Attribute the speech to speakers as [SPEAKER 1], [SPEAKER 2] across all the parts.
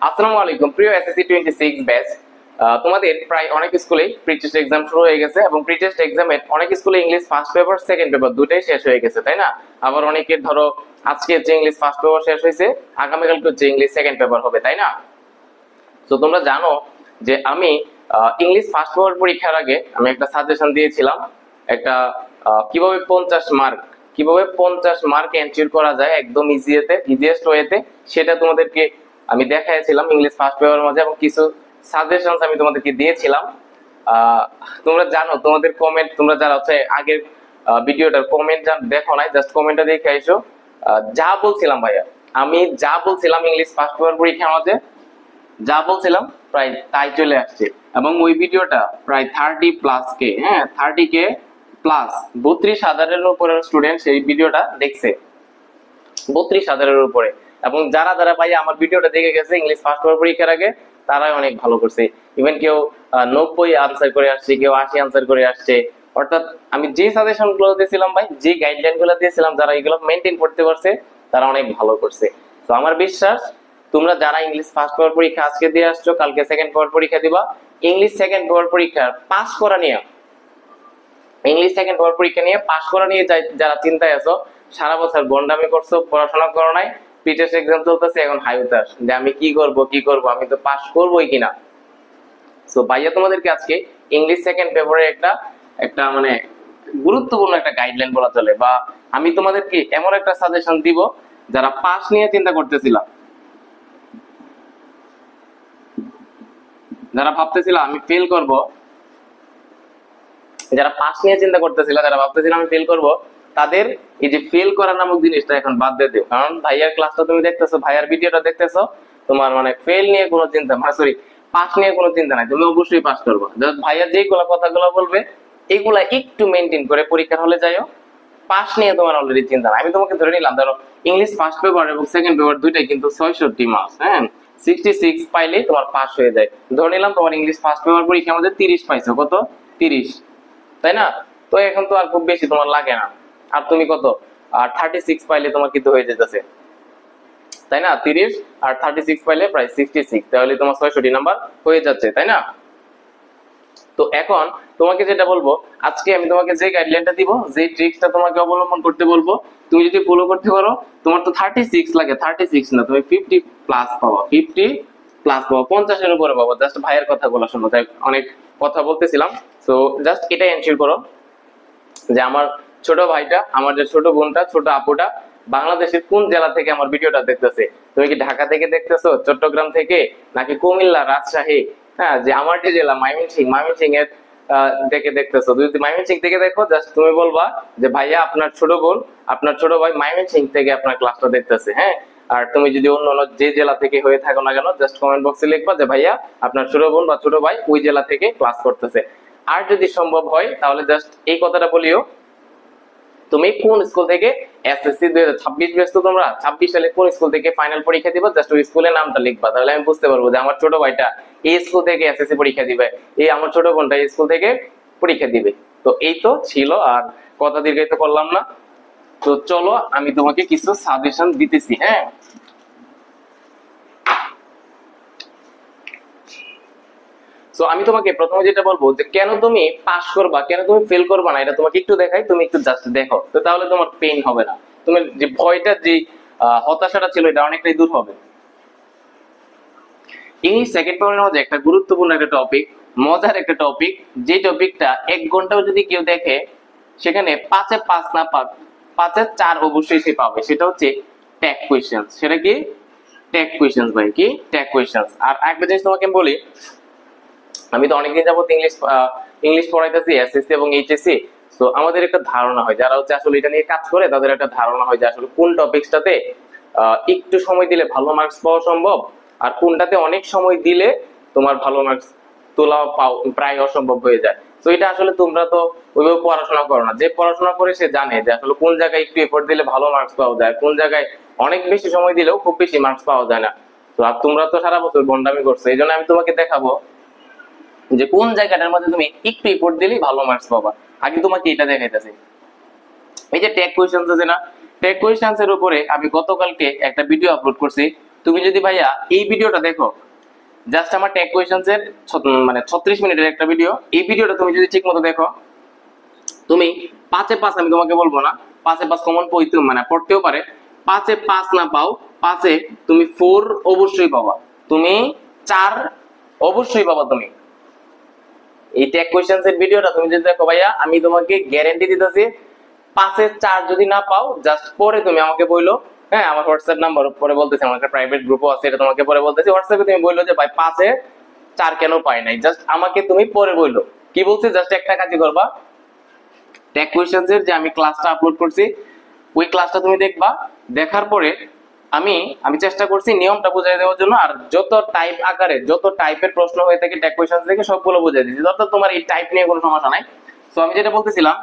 [SPEAKER 1] আসসালামু আলাইকুম প্রিয় এসএসসি 26 ব্যাচ। তোমাদের প্রায় অনেক স্কুলে প্রি টেস্ট এক্সাম শুরু হয়ে গেছে এবং প্রি টেস্ট এক্সামে অনেক স্কুলে English first paper second paper দুটাই শেষ হয়ে গেছে, তাই না? আবার অনেকের ধরো আজকে যে ইংলিশ ফার্স্ট পেপার শেষ হয়েছে, আগামীকালকে হচ্ছে ইংলিশ সেকেন্ড পেপার হবে, তাই না? তো তোমরা জানো যে আমি ইংলিশ ফার্স্ট পেপার পরীক্ষার আগে আমি একটা সাজেশন দিয়েছিলাম, একটা কিভাবে 50 মার্ক এনশিওর করা যায় একদম ইজিয়েস্ট ওয়েতে, সেটা তোমাদেরকে আমি দেখাইছিলাম ইংলিশ ফার্স্ট পেপারের মধ্যে এবং কিছু সাজেশনস আমি তোমাদেরকে দিয়েছিলাম। তোমরা জানো, তোমাদের কমেন্ট, তোমরা যারা হচ্ছে আগের ভিডিওটার কমেন্ট দেখো নাই, জাস্ট কমেন্টটা দেখে আইসো। যা বলছিলাম ভাইয়া, আমি যা বলছিলাম ইংলিশ ফার্স্ট পেপার পরীক্ষার মধ্যে যা বলছিলাম প্রায় তাই চলে আসছে এবং ওই ভিডিওটা প্রায় 30+ কে, হ্যাঁ 30K প্লাস 32,000-এর উপরে স্টুডেন্ট সেই ভিডিওটা দেখছে, 32,000-এর উপরে। এবং যারা যারা ভাই আমার ভিডিওটা দেখে গেছে ইংলিশ ফার্স্ট পেপার পরীক্ষার আগে, তারাই অনেক ভালো করছে। ইভেন কেউ 90 আনসার করে আসছে, কেউ 80 আনসার করে আসছে। অর্থাৎ আমি যে সাজেশন গুলো দিয়েছিলাম ভাই, যে গাইডলাইন গুলো দিয়েছিলাম, যারা এগুলো মেনটেন করতে পারছে তারা অনেক ভালো করছে। তো আমার বিশ্বাস তোমরা যারা ইংলিশ ফার্স্ট পেপার পরীক্ষা আজকে দিয়ে আসছো, কালকে সেকেন্ড পেপার পরীক্ষা দিবা, ইংলিশ সেকেন্ড পেপার পরীক্ষার পাস করা নিয়ে, ইংলিশ সেকেন্ড পেপার পরীক্ষা নিয়ে পাস করা নিয়ে যারা চিন্তায় আছো, সারা বছর গন্ডামি করছো, পড়াশোনা করো নাই, প্রি টেস্ট এক্সাম চলতেছে, এখন হাই উতাস যে আমি কি করব, আমি তো পাস করবোই কিনা। সো ভাইয়া তোমাদেরকে আজকে ইংলিশ সেকেন্ড পেপারে একটা মানে গুরুত্বপূর্ণ একটা গাইডলাইন বলা চলে, বা আমি তোমাদেরকে এমন একটা সাজেশন দিব যারা পাস নিয়ে চিন্তা করতেছিলাম, যারা ভাবতেছিল আমি ফেল করব, যারা পাস নিয়ে চিন্তা করতেছিল, যারা ভাবতেছিল আমি ফেল করব, তাদের এই যে ফেল করা নামক জিনিসটা এখন বাদ দিয়ে দিও। কারণ ভাইয়ার ক্লাসটা তুমি দেখতেছো, ভাইয়ার ভিডিওটা দেখতেছো, তোমার মানে ফেল নিয়ে কোনো চিন্তা, মানে সরি পাস নিয়ে কোনো চিন্তা নাই, তুমি অবশ্যই পাস করবে। জাস্ট ভাইয়া যেগুলো কথাগুলো বলবে এগুলা একটু মেনটেন করে পরীক্ষার হলে যাইও, পাস নিয়ে তোমার অলরেডি চিন্তা নাই। আমি তোমাকে ধরে নিলাম, ধরো ইংলিশ ফার্স্ট পেপার এবং সেকেন্ড পেপার দুইটাই কিন্তু 66 মার্কস, হ্যাঁ 66 পাইলেই তোমার পাস হয়ে যায়। ধরে নিলাম তোমার ইংলিশ ফার্স্ট পেপার পরীক্ষার মধ্যে 30 পাইছো, কত 30, তাই না? তো এখন তো আর খুব বেশি তোমার লাগে না, আর তুমি কত 36 পাইলে তোমার কিন্তু হয়ে যেতেছে, তাই না? 30 আর 36 পাইলে প্রায় 66, তাহলে তোমার 66 নাম্বার হয়ে যাচ্ছে, তাই না? তো এখন তোমাকে যেটা বলবো, আজকে আমি তোমাকে যে গাইডলাইনটা দিব, যে ট্রিক্সটা তোমাকে অবলম্বন করতে বলবো, তুমি যদি ফলো করতে পারো, তোমার তো 36 লাগে, 36 না তুমি 50 প্লাস পাবো, 50 উপরে পাবো। জাস্ট ভাইয়ের কথা বলা শোনো, তাই অনেক কথা বলতেছিলাম। তো জাস্ট এটা এনশিওর করো যে আমার ছোট ভাইটা, আমার যে ছোট বোনটা, ছোট আপুটা বাংলাদেশের কোন জেলা থেকে আমার ভিডিওটা দেখতেছে। তুমি কি ঢাকা থেকে দেখতেছো, চট্টগ্রাম থেকে, নাকি কুমিল্লা, রাজশাহী, হ্যাঁ যে আমার যে জেলা ময়মনসিংহ এর থেকে দেখতেছো। যদি ময়মনসিংহ থেকে দেখো, জাস্ট তুমি বলবা যে ভাইয়া আপনার ছোট বোন, আপনার ছোট ভাই ময়মনসিংহ থেকে আপনার ক্লাসটা দেখতেছে, হ্যাঁ। আর তুমি যদি অন্য যে জেলা থেকে হয়ে থাকো না কেন, জাস্ট কমেন্ট বক্সে লিখবা যে ভাইয়া আপনার ছোট বোন বা ছোট ভাই ওই জেলা থেকে ক্লাস করতেছে। আর যদি সম্ভব হয় তাহলে জাস্ট এই কথাটা বলিও, তুমি কোন স্কুল থেকে এসএসসি 2026 ব্যাচ, তো তোমরা 26 সালে কোন স্কুল থেকে ফাইনাল পরীক্ষা দিবা, জাস্ট ওই স্কুলের নামটা লিখবা, তাহলে আমি বুঝতে পারবো যে আমার ছোট ভাইটা এই স্কুল থেকে এসএসসি পরীক্ষা দিবে, এই আমার ছোট বোনটা এই স্কুল থেকে পরীক্ষা দিবে। তো এই তো ছিল, আর কথা দীর্ঘায়িত করলাম না। তো চলো আমি তোমাকে কিছু সাজেশন দিতেছি, হ্যাঁ। তো আমি তোমাকে প্রথমে যেটা বলবো যে কেন তুমি পাস করবা, কেন তুমি ফেল করবা না, এটা তোমাকে একটু দেখাই, তুমি একটু জাস্ট দেখো, তো তাহলে তোমার পেইন হবে না, তোমার যে ভয়টা, যে হতাশাটা ছিল, এটা অনেকটাই দূর হবে। ইংলিশ সেকেন্ড পেপারের মধ্যে একটা গুরুত্বপূর্ণ একটা টপিক, মজার একটা টপিক, যে টপিকটা 1 ঘন্টাও যদি কেউ দেখে, সেখানে 5-এ 5 না 5-এ 4 অবশ্যই সে পাবে। সেটা হচ্ছে ট্যাগ কোয়েশ্চেন। সেটা কি? ট্যাগ কোয়েশ্চেন ভাই, কি ট্যাগ কোয়েশ্চেন। আর একটা জিনিস তোমাকে বলি, আমি তো অনেকদিন যাবত ইংলিশ পড়াইতেছি এসএসসি এবং এইচএসসি। তো আমাদের একটা ধারণা হয়, যারা হচ্ছে আসলে এটা নিয়ে কাজ করে, তাদের একটা ধারণা হয় যে আসলে কোন টপিকসটাতে একটু সময় দিলে ভালো মার্কস পাওয়া সম্ভব, আর কোনটাতে অনেক সময় দিলে তোমার ভালো মার্কস তোলা প্রায় অসম্ভব হয়ে যায়। তো এটা আসলে তোমরা তো ওইভাবে পড়াশোনা করো না, যে পড়াশোনা করে সে জানে যে আসলে কোন জায়গায় একটু এফোর্ট দিলে ভালো মার্কস পাওয়া যায়, কোন জায়গায় অনেক বেশি সময় দিলেও খুব বেশি মার্কস পাওয়া যায় না। তো আর তোমরা তো সারা বছর গন্ডামি করছো, এই জন্য আমি তোমাকে দেখাবো যে কোন জায়গাটার মধ্যে তুমি একটু এফোর্ট দিলেই ভালো মার্কস পাবা। আগে তোমাকে এটা দেখাইতেছি, এই যে ট্যাগ কোয়েশ্চেনস আছে না, ট্যাগ কোয়েশ্চেনস এর উপরে আমি গতকালকে একটা ভিডিও আপলোড করছি, তুমি যদি ভাইয়া এই ভিডিওটা দেখো, জাস্ট আমার ট্যাগ কোয়েশ্চেন্স এর মানে 36 মিনিটের একটা ভিডিও, এই ভিডিওটা তুমি যদি ঠিক মতো দেখো, তুমি 5 এ 5, আমি তোমাকে বলবো না 5 এ 5 কমন মানে পড়তেও পারে, 5 এ 5 না পাও, 5 এ তুমি 4 অবশ্যই পাবা, তুমি 4 অবশ্যই পাবা। তুমি এই ট্যাগ কোয়েশ্চেন্স এর ভিডিওটা তুমি যদি দেখো ভাইয়া, আমি তোমাকে গ্যারান্টি দিতেছি 5 এ 4 যদি না পাও, জাস্ট পরে তুমি আমাকে বইলো, হ্যাঁ আমার হোয়াটসঅ্যাপ নাম্বার পরে বলতেছি, আমার একটা প্রাইভেট গ্রুপও আছে, এটা তোমাকে পরে বলতেছি, হোয়াটসঅ্যাপে তুমি বললো যে ভাই 5 এ 4 কেন পাই নাই, জাস্ট আমাকে তুমি পরে বললো। কি বলছি, জাস্ট একটা কাজই করবা, ট্যাগ কোয়েশ্চেন্স এর যে আমি ক্লাসটা আপলোড করছি ওই ক্লাসটা তুমি দেখবা, দেখার পরে আমি চেষ্টা করছি নিয়মটা বুঝিয়ে দেওয়ার জন্য, আর যত টাইপ আকারে যত টাইপের প্রশ্ন হয়ে থাকে ট্যাগ কোয়েশ্চেন্স থেকে সবগুলো বুঝিয়ে দিয়েছি, অর্থাৎ তোমার এই টাইপ নিয়ে কোনো সমস্যা নাই। সো আমি যেটা বলতেছিলাম,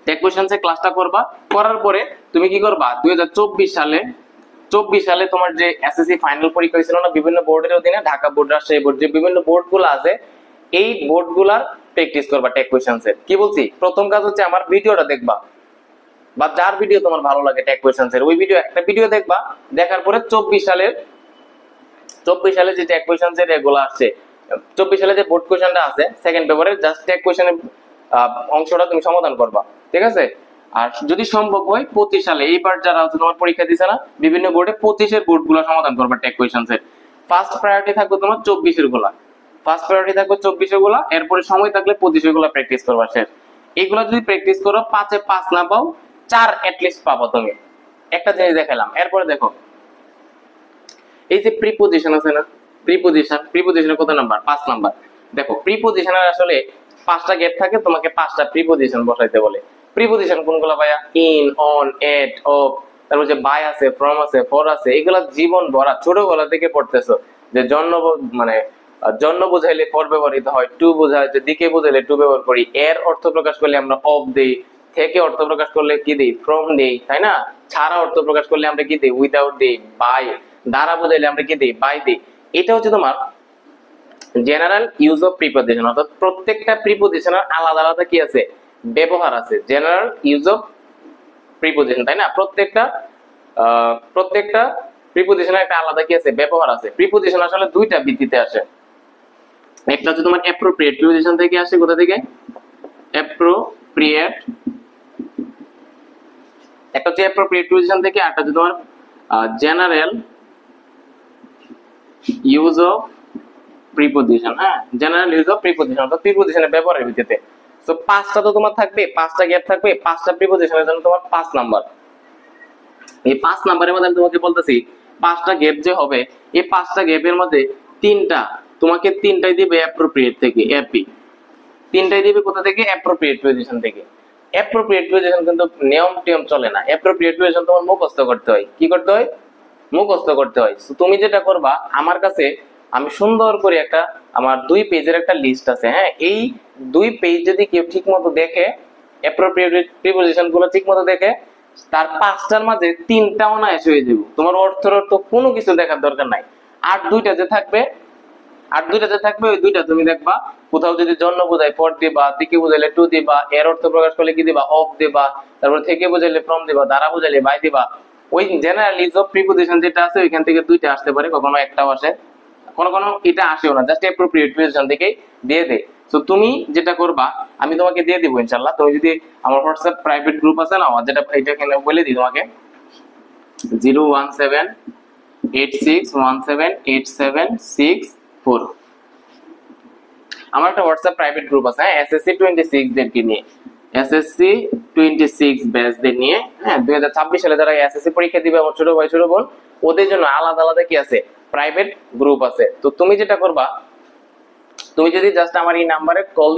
[SPEAKER 1] ট্যাগ কোয়েশ্চেন্স এর ক্লাসটা করবা, করার পরে তুমি কি করবা, 2024 সালে তোমার যে এসএসসি ফাইনাল পরীক্ষা হয়েছিল না বিভিন্ন বোর্ডের অধীনে, ঢাকা বোর্ড, রাজশাহী বোর্ড, যে বিভিন্ন বোর্ড গুলো আছে এই বোর্ড গুলার প্র্যাকটিস করবা ট্যাগ কোয়েশ্চেন্স এর। কি বলছি, প্রথম কাজ হচ্ছে আমার ভিডিওটা দেখবা, বা যার ভিডিও তোমার ভালো লাগে ট্যাগ কোয়েশ্চেন্স এর ওই ভিডিও, একটা ভিডিও দেখবা, দেখার পরে 24 সালে যে ট্যাগ কোয়েশ্চেন্স এর এগুলো আসছে, 24 সালে যে বোর্ড কোয়েশ্চেনটা আছে সেকেন্ড পেপারে, জাস্ট ট্যাগ কোয়েশ্চেনের অংশটা তুমি সমাধান করবা, ঠিক আছে। আর যদি সম্ভব হয় 25 সালে, এইবার যারা হচ্ছে তোমার পরীক্ষা দিছে না বিভিন্ন বোর্ডে, 25 এর বোর্ড গুলো সমাধান করবা ট্যাগ কোয়েশ্চেন্স এর। ফার্স্ট প্রায়োরিটি থাকবে তোমার 24 এর গুলা, ফার্স্ট প্রায়োরিটি থাকবে 24 এর গুলা, এরপরে সময় থাকলে 25 এর গুলা প্র্যাকটিস করবা শেষ। এইগুলা যদি প্র্যাকটিস করো, 5 এ 5 না পাও, 4 এটলিস্ট পাবো তুমি। একটা জিনিস দেখালাম, এরপরে দেখো এই যে প্রিপোজিশন আছে না, প্রিপোজিশনের কত নাম্বার, 5 নাম্বার। দেখো প্রিপোজিশনের আসলে 5টা গ্যাপ থাকে, তোমাকে 5টা প্রিপোজিশন বসাইতে বলে। প্রিপোজিশন কোনগুলো ভাইয়া, ইন, অন, এট, অফ, তারপর যে বাই আছে, ফ্রম আছে, ফর আছে, এগুলা জীবন ভরা ছোটবেলা থেকে পড়তেছো, যে জন্য বোঝাইলে ফর ব্যবহৃত হয়, টু বোঝাইতে দিকে বোঝাইলে টু ব্যবহার করি, এর অর্থ প্রকাশ করলে আমরা অফ দেই, থেকে অর্থ প্রকাশ করলে কি দেই, ফ্রম দেই, তাই না, ছাড়া অর্থ প্রকাশ করলে আমরা কি দেই, উইদাউট দেই, বাই, দ্বারা বোঝাইলে আমরা কি দেই, বাই দেই। এটা হচ্ছে তোমার জেনারেল ইউজ অফ প্রিপোজিশন, অর্থাৎ প্রত্যেকটা প্রিপোজিশনের আলাদা আলাদা কি আছে, ব্যবহার আছে, জেনারেল ইউজ অফ প্রিপোজিশন, তাই না। প্রত্যেকটা প্রিপোজিশনের একটা আলাদা কি আছে, ব্যবহার আছে। প্রিপোজিশন আসলে দুইটা ভিত্তিতে আসে, একটা হচ্ছে তোমার অ্যাপ্রোপ্রিয়েট প্রিপোজিশন থেকে আসে, কোথা থেকে, অ্যাপ্রোপ্রিয়েট, একটা হচ্ছে অ্যাপ্রোপ্রিয়েট প্রিপোজিশন থেকে, আর একটা হচ্ছে তোমার জেনারেল ইউজ অফ প্রিপোজিশন। হ্যাঁ, জেনারেল ইউজ অফ প্রিপোজিশন অর্থাৎ প্রিপোজিশনের ব্যবহারের ভিত্তিতে। সো 5টা তো তোমার থাকবে, 5টা গ্যাপ থাকবে, 5টা প্রিপোজিশনের জন্য তোমার 5 নাম্বার। এই 5 নাম্বারের মধ্যে আমি তোমাকে বলতেছি 5টা গ্যাপ যে হবে, এই 5টা গ্যাপের মধ্যে 3টা তোমাকে 3টাই দিবে অ্যাপ্রোপ্রিয়েট থেকে, এপি 3টাই দিবে কোথা থেকে, অ্যাপ্রোপ্রিয়েট প্রিপোজিশন থেকে। অ্যাপ্রোপ্রিয়েট প্রিপোজিশন কিন্তু নিয়ম চলে না, অ্যাপ্রোপ্রিয়েট প্রিপোজিশন তোমার মুখস্থ করতে হয়। কি করতে হয়, মুখস্থ করতে হয়। তুমি যেটা করবা, আমার কাছে আমি সুন্দর করে একটা, আমার 2 পেজের একটা লিস্ট আছে, হ্যাঁ, এই 2 পেজ যদি কেউ ঠিক মতো দেখে, অ্যাপ্রোপ্রিয়েট প্রিপোজিশন গুলো ঠিক মতো দেখে, তার 5টার মাঝে 3টাও না এসে হয়ে যাবে, তোমার অর্থের কোনো কিছু দেখার দরকার নাই। আর 2টা যে থাকবে ওই 2টা তুমি দেখবা, কোথাও যদি জন্য বোঝায় ফর দিবা, দিকে বোঝাইলে টু দিবা, এর অর্থ প্রকাশ করলে কি দিবা, অফ দিবা, তারপর থেকে বোঝাইলে ফ্রম দিবা, দ্বারা বোঝাইলে বাই দিবা। ওই জেনারেল ইউজ অফ প্রিপোজিশন যেটা আছে ওইখান থেকে 2টা আসতে পারে, কখনো একটাও আসে, কোনো এটা আসেও না, জাস্ট অ্যাপ্রোপ্রিয়েট প্রিপোজিশন থেকে দিয়ে দে। সো তুমি যেটা করবা, আমি তোমাকে দিয়ে দিব ইনশাআল্লাহ। তুমি যদি আমার হোয়াটসঅ্যাপ প্রাইভেট গ্রুপ আছে না, যেটা এটা এখানে বলে দিই তোমাকে, 01786178764, আমার একটা হোয়াটসঅ্যাপ প্রাইভেট গ্রুপ আছে, হ্যাঁ, এসএসসি 26 দেরকে নিয়ে, এসএসসি 26 ব্যাচদের নিয়ে, হ্যাঁ, 2026 সালে যারা এসএসসি পরীক্ষা দিবে, আমার ছোট ভাই ছোট বোন, ওদের জন্য আলাদা আলাদা কি আছে, প্রাইভেট গ্রুপ আছে। তো তুমি যেটা করবা, তুমি যদি জাস্ট আমার এই নাম্বারে কল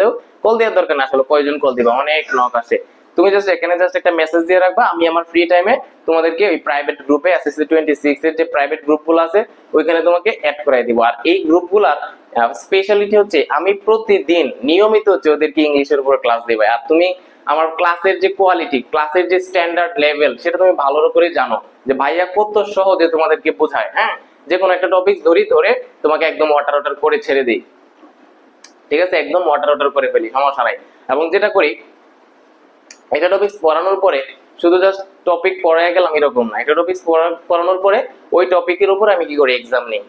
[SPEAKER 1] দেওয়ার দরকার না, আসলে কয়জন কল দিবা, অনেক নক আসে, তুমি জাস্ট এখানে জাস্ট একটা মেসেজ দিয়ে রাখবা, আমি আমার ফ্রি টাইমে তোমাদেরকে ওই প্রাইভেট গ্রুপে, এসএসসি 26 এর যে প্রাইভেট গ্রুপগুলো আছে ওইখানে তোমাকে অ্যাড করাই দিব। আর এই গ্রুপগুলোর স্পেশালিটি হচ্ছে আমি প্রতিদিন নিয়মিত হচ্ছে ওদেরকে ইংলিশের উপর ক্লাস দেব। আর তুমি আমার ক্লাসের যে কোয়ালিটি, ক্লাসের যে স্ট্যান্ডার্ড লেভেল, সেটা তুমি ভালো করে জানো যে ভাইয়া কত সহজে তোমাদেরকে বোঝায়। হ্যাঁ, যে কোনো একটা টপিক ধরে তোমাকে একদম ওয়াটার করে ছেড়ে দিই, ঠিক আছে, একদম ওয়াটার করে ফেলি, সমস্যা নাই। এবং যেটা করি, একটা টপিক পড়ানোর পরে শুধু জাস্ট টপিক পড়ায় গেলাম এরকম না, একটা টপিক পড়ানোর পরে ওই টপিকের উপর আমি কি করি এক্সাম নিই।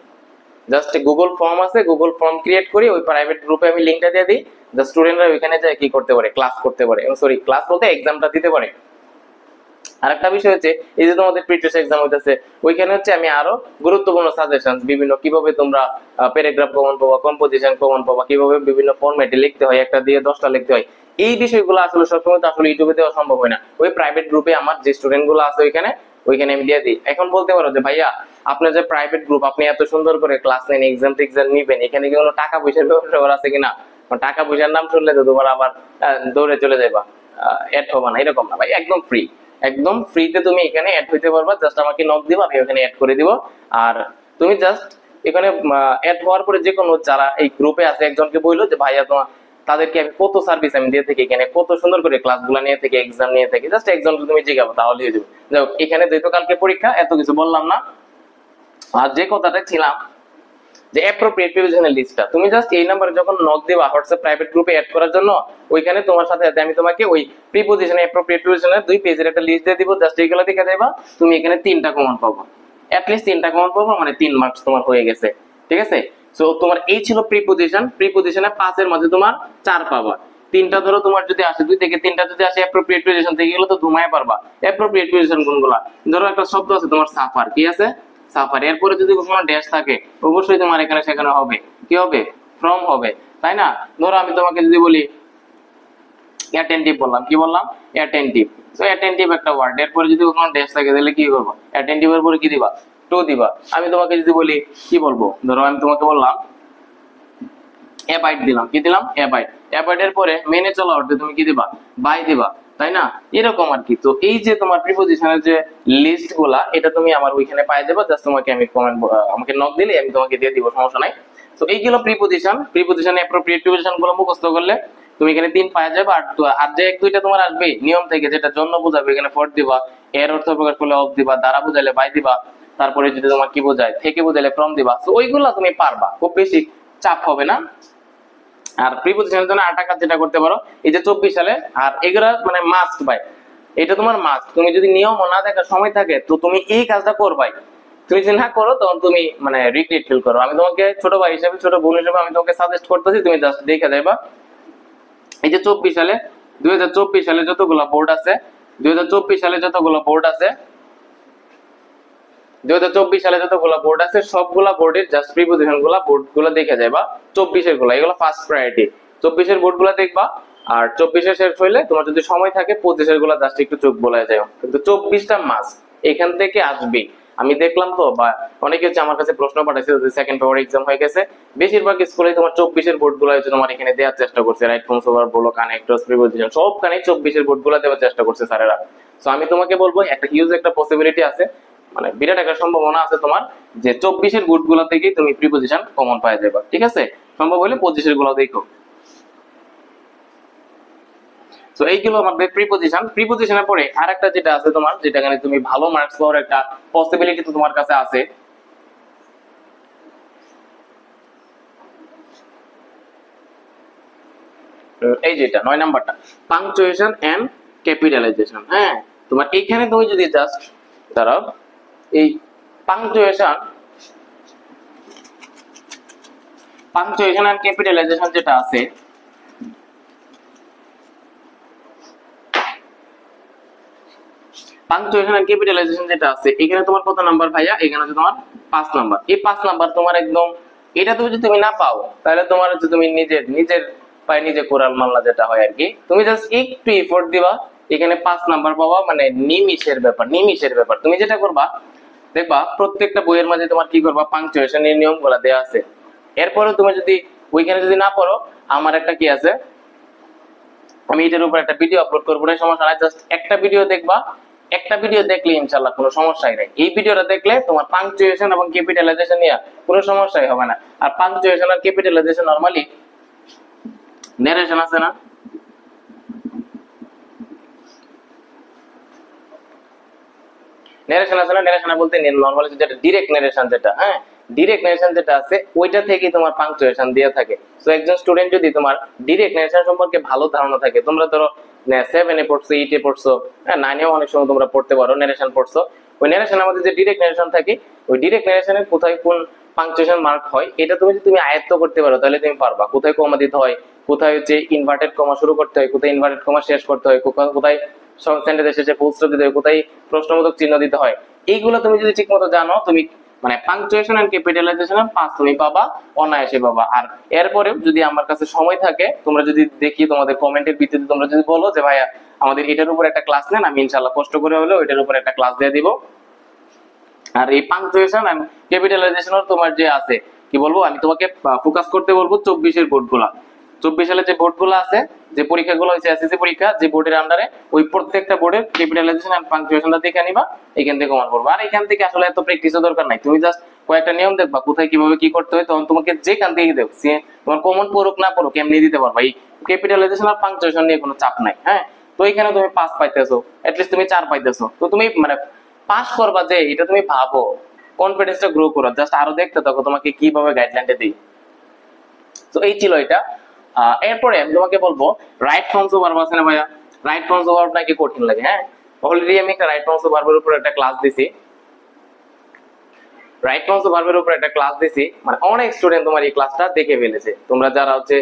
[SPEAKER 1] জাস্ট গুগল ফর্ম আছে, গুগল ফর্ম ক্রিয়েট করি, ওই প্রাইভেট গ্রুপে আমি লিংকটা দিয়ে দিই, যা স্টুডেন্টরা ওইখানে যায় কি করতে পারে ক্লাস করতে পারে, সরি ক্লাস বলতে এক্সামটা দিতে পারে। আরেকটা বিষয় হচ্ছে এই যে তোমাদের প্রিটেস্ট এক্সাম হইতেছে, ওইখানে হচ্ছে আমি আরো গুরুত্বপূর্ণ সাজেশন বিভিন্ন কিভাবে তোমরা প্যারাগ্রাফ কমন পাবা, কম্পোজিশন কমন পাবা, কিভাবে বিভিন্ন ফরম্যাটে লিখতে হয়, একটা দিয়ে 10টা লিখতে হয়, এই বিষয়গুলো আসলে সবসময় তো আসলে ইউটিউবে দেওয়া সম্ভব হয় না। ওই প্রাইভেট গ্রুপে আমার যে স্টুডেন্ট গুলো আছে ওইখানে আমি দিয়ে দিই। এখন বলতে পারো যে ভাইয়া আপনার যে প্রাইভেট গ্রুপ, আপনি এত সুন্দর করে ক্লাস নেন, এক্সাম টেক্সাম নিবেন, এখানে কি কোনো টাকা পয়সার ব্যবস্থা করা আছে কিনা? টাকা পয়সার নাম শুনলে তো তোমার আবার দৌড়ে চলে যাবা, অ্যাড হবা না, এরকম না ভাই, একদম ফ্রি, একদম ফ্রিতে তুমি এখানে অ্যাড হইতে পারবা। জাস্ট আমাকে নক দিবা, আমি ওখানে অ্যাড করে দিব। আর তুমি জাস্ট এখানে অ্যাড হওয়ার পরে যে কোনো যারা এই গ্রুপে আছে একজনকে বললো যে ভাইয়া তোমার তাদেরকে আমি কত সার্ভিস আমি দিয়ে থাকি, এখানে কত সুন্দর করে ক্লাসগুলো নিয়ে থাকি, এক্সাম নিয়ে থাকি, জাস্ট একজনকে তুমি জিজ্ঞাসা তাহলে হয়ে যাবে। যাই হোক, এখানে যেহেতু কালকে পরীক্ষা এত কিছু বললাম না। আর যে কথাটা ছিলাম যে অ্যাপ্রোপ্রিয়েট প্রিভিশনের লিস্টটা, তুমি জাস্ট এই নাম্বারে যখন নক দিবা হোয়াটসঅ্যাপ প্রাইভেট গ্রুপে অ্যাড করার জন্য, ওইখানে তোমার সাথে আমি তোমাকে ওই প্রিপোজিশন অ্যাপ্রোপ্রিয়েট প্রিভিশনের 2 পেজের একটা লিস্ট দিয়ে দিব। জাস্ট এইগুলো দেখে যাবা, তুমি এখানে 3টা কমন পাবো, অ্যাট লিস্ট 3টা কমন পাবো, মানে 3 মার্কস তোমার হয়ে গেছে। ঠিক আছে, সো তোমার এই ছিল প্রিপোজিশন। প্রিপোজিশনে 5 এর মধ্যে তোমার 4 পাবা। 3টা ধরো তোমার যদি আসে, 2 থেকে 3টা যদি আসে অ্যাপ্রোপ্রিয়েট প্রিভিশন থেকে, এগুলো তো ঘুমায় পারবা। অ্যাপ্রোপ্রিয়েট প্রিভিশন কোনগুলা? ধরো একটা শব্দ আছে তোমার সাফার, কি আছে সাফার, এরপরে যদি কোনো ড্যাশ থাকে অবশ্যই তোমার এখানে সেখানে হবে, কি হবে ফ্রম হবে, তাই না? ধরো আমি তোমাকে যদি বলি অ্যাটেন্টিভ, বললাম কি বললাম অ্যাটেন্টিভ, সো অ্যাটেন্টিভ একটা ওয়ার্ড, এরপরে যদি কোনো ড্যাশ থাকে তাহলে কি করবো অ্যাটেন্টিভ এর পরে কি দিবা টু দিবা। আমি তোমাকে যদি বলি কি বলবো, ধরো আমি তোমাকে বললাম অ্যাবাইড দিলাম, কি দিলাম অ্যাবাইড, অ্যাবাইড এর পরে মেনে চলা অর্থে তুমি কি দিবা বাই দিবা, তাই না? এরকম আর কি। তো এই যে তোমার প্রিপোজিশনের যে লিস্ট গুলা, এটা তুমি আমার ওইখানে পাই যাবে। জাস্ট তোমাকে আমি কমেন্ট, আমাকে নক দিলে আমি তোমাকে দিয়ে দিব, সমস্যা নাই। তো এইগুলো প্রিপোজিশন, প্রিপোজিশনে অ্যাপ্রোপ্রিয়েট প্রিপোজিশন গুলো মুখস্থ করলে তুমি এখানে 3 পাওয়া যাবে। আর যে 1-2টা তোমার আসবে নিয়ম থেকে, যেটা জন্য বোঝাবে এখানে ফর দিবা, এর অর্থ প্রকাশ করলে অফ দিবা, দ্বারা বোঝাইলে বাই দিবা, তারপরে যদি তোমার কি বোঝায় থেকে বোঝাইলে ফ্রম দিবা। তো ওইগুলা তুমি পারবা, খুব বেশি চাপ হবে না। আর প্রিপোজিশনের জন্য আরেকটা কাজ যেটা করতে পারো, এই যে 24 সালে, আর এগুলা মানে মাস্ট ভাই, এটা তোমার মাস্ট। তুমি যদি নিয়ম না দেখার সময় থাকে তো তুমি এই কাজটা করবাই, তুমি যদি না করো তখন তুমি মানে রিগ্রেট ফিল করো। আমি তোমাকে ছোট ভাই হিসেবে, ছোট বোন হিসেবে আমি তোমাকে সাজেস্ট করতেছি, তুমি জাস্ট দেখে যাইবা। এই যে 24 সালে, 2024 সালে যতগুলো বোর্ড আছে, 2024 সালে যতগুলো বোর্ড আছে, 2024 সালে যতগুলো বোর্ড আছে সবগুলা বোর্ডের জাস্ট প্রিপোজিশন গুলা বোর্ড গুলা দেখে যাবা। 24 এর গুলা, এগুলো ফার্স্ট প্রায়োরিটি। 24 এর বোর্ড গুলা দেখবা, আর 24 এর শেষ হইলে তোমার যদি সময় থাকে 25 এর গুলা জাস্ট একটু চোখ বোলায় যাও, কিন্তু 24টা মাস এখান থেকে আসবে। আমি দেখলাম তো, বা অনেকে হচ্ছে আমার কাছে প্রশ্ন পাঠাইছে, যে সেকেন্ড পেপার এক্সাম হয়ে গেছে, বেশিরভাগ স্কুলে তোমার 24 এর বোর্ড গুলা হচ্ছে তোমার এখানে দেওয়ার চেষ্টা করছে, রাইট ফর্মস ওভার বলো, কানেক্টরস, প্রিপোজিশন, সবখানে 24 এর বোর্ড গুলা দেওয়ার চেষ্টা করছে স্যারেরা। সো আমি তোমাকে বলবো একটা হিউজ একটা পসিবিলিটি আছে, মানে বিরাট একটা সম্ভাবনা আছে তোমার, যে 24 এর বোর্ড গুলা থেকেই তুমি প্রিপোজিশন কমন পাওয়া যাবে। ঠিক আছে, সম্ভব হলে 25 এর গুলো দেখো। তো এইগুলো আমাদের প্রিপোজিশন। প্রিপোজিশনের পরে আরেকটা যেটা আছে তোমার, যেটা এখানে তুমি ভালো মার্কস পাওয়ার একটা পসিবিলিটি তো তোমার কাছে আছে, এই যেটা 9 নাম্বারটা, পাংচুয়েশন এন্ড ক্যাপিটালাইজেশন। হ্যাঁ, তোমার এইখানে তুমি যদি জাস্ট দাঁড়াও, এই পাংচুয়েশন এন্ড ক্যাপিটালাইজেশন যেটা আছে, পাংচুয়েশন এন্ড ক্যাপিটালাইজেশন যেটা আছে, এখানে তোমার কত নাম্বার ভাইয়া? এখানে হচ্ছে তোমার 5 নাম্বার। এই 5 নাম্বার তোমার একদম, এটা যদি তুমি না পাও তাহলে তোমার হচ্ছে তুমি নিজের পায়ে নিজে কোরাল মাল্লা যেটা হয় আর কি। তুমি জাস্ট একটু এফোর্ট দিবা, এখানে 5 নাম্বার পাবা, মানে নিমিষের ব্যাপার। তুমি যেটা করবা দেখবা, প্রত্যেকটা বইয়ের মাঝে তোমার কি করবা, পাংচুয়েশন এর নিয়মগুলো দেয়া আছে। এরপরে তুমি যদি ওইখানে যদি না পড়ো, আমার একটা কি আছে, আমি এটার উপর একটা ভিডিও আপলোড করবো, না সমস্যা নাই, জাস্ট একটা ভিডিও দেখবা, একটা ভিডিও দেখলে ইনশাআল্লাহ কোনো সমস্যাই নাই। এই ভিডিওটা দেখলে তোমার পাংচুয়েশন এবং ক্যাপিটালাইজেশন নিয়ে কোনো সমস্যাই হবে না। আর পাংচুয়েশন আর ক্যাপিটালাইজেশন নরমালি নারেশন আছে না, নারেশন বলতে নরমালি যেটা ডিরেক্ট নারেশন যেটা, হ্যাঁ ডিরেক্ট নারেশন যেটা আছে ওইটা থেকেই তোমার পাংচুয়েশন দিয়ে থাকে। সো একজন স্টুডেন্ট যদি তোমার ডিরেক্ট নারেশন সম্পর্কে ভালো ধারণা থাকে, তোমরা ধরো 7 এ পড়ছো, 8 এ পড়ছো, 9 এও অনেক সময় তোমরা পড়তে পারো, নারেশন পড়ছো। ওই নারেশন আমাদের যে ডিরেক্ট নারেশন থাকে, ওই ডিরেক্ট নারেশনের কোথায় কোন পাংচুয়েশন মার্ক হয় এটা তুমি আয়ত্ত করতে পারো, তাহলে তুমি পারবা কোথায় কমা দিতে হয়, কোথায় হচ্ছে ইনভার্টেড কমা শুরু করতে হয়, কোথায় ইনভার্টেড কমা শেষ করতে হয়, কোথায় সেন্টেন্সের শেষে ফুল স্টপ দিতে হয়, কোথায় প্রশ্নবোধক চিহ্ন দিতে হয়। এইগুলো তুমি যদি ঠিকমতো জানো, তুমি মানে পাংচুয়েশন এন্ড ক্যাপিটালাইজেশন পাস তুমি পাবা, অনায়াসে পাবা। আর এরপরেও যদি আমার কাছে সময় থাকে, তোমরা যদি দেখি তোমাদের কমেন্টের ভিত্তিতে তোমরা যদি বলো যে ভাইয়া আমাদের এটার উপর একটা ক্লাস নেন, আমি ইনশাআল্লাহ কষ্ট করে হলেও এটার উপর একটা ক্লাস দিয়ে দিব। আর এই পাংচুয়েশন এন্ড ক্যাপিটালাইজেশনের তোমার যে আছে কি বলবো, আমি তোমাকে ফোকাস করতে বলবো 24 এর বোর্ডগুলা, 24 সালে যে বোর্ডগুলো আছে, যে পরীক্ষাগুলো হয়েছে এসএসসি পরীক্ষা, যে বোর্ডের আন্ডারে, ওই প্রত্যেকটা বোর্ডের ক্যাপিটালাইজেশন এন্ড পাংচুয়েশনটা দেখে নিবা, এখান থেকে কমন করবা। আর এখান থেকে আসলে এত প্র্যাকটিসের দরকার নাই, তুমি জাস্ট কয়েকটা নিয়ম দেখবা কোথায় কিভাবে কি করতে হয়, তখন তোমাকে যেখান থেকে দেখ তোমার কমন পড়ুক না পড়ুক এমনি দিতে পারবা। এই ক্যাপিটালাইজেশন আর পাংচুয়েশন নিয়ে কোনো চাপ নাই। হ্যাঁ, তো এখানে তুমি 5 পাইতেছো, এটলিস্ট তুমি 4 পাইতেছো, তো তুমি মানে পাস করবা যে এটা তুমি ভাবো, কনফিডেন্সটা গ্রো করো, জাস্ট আরো দেখতে থাকো তোমাকে কিভাবে গাইডলাইনটা দিই। তো এই ছিল এটা। এরপরে আমি তোমাকে বলবো রাইট ফর্মস অফ ভার্ব আছে না ভাইয়া, রাইট ফর্মস অফ ভার্ব নাকি কঠিন লাগে? হ্যাঁ, অলরেডি আমি একটা রাইট ফর্মস অফ ভার্বের উপর একটা ক্লাস দিছি, রাইট ফর্মস অফ ভার্বের উপর একটা ক্লাস দিছি, মানে অনেক স্টুডেন্ট তোমার এই ক্লাসটা দেখে ফেলেছে। তোমরা যারা হচ্ছে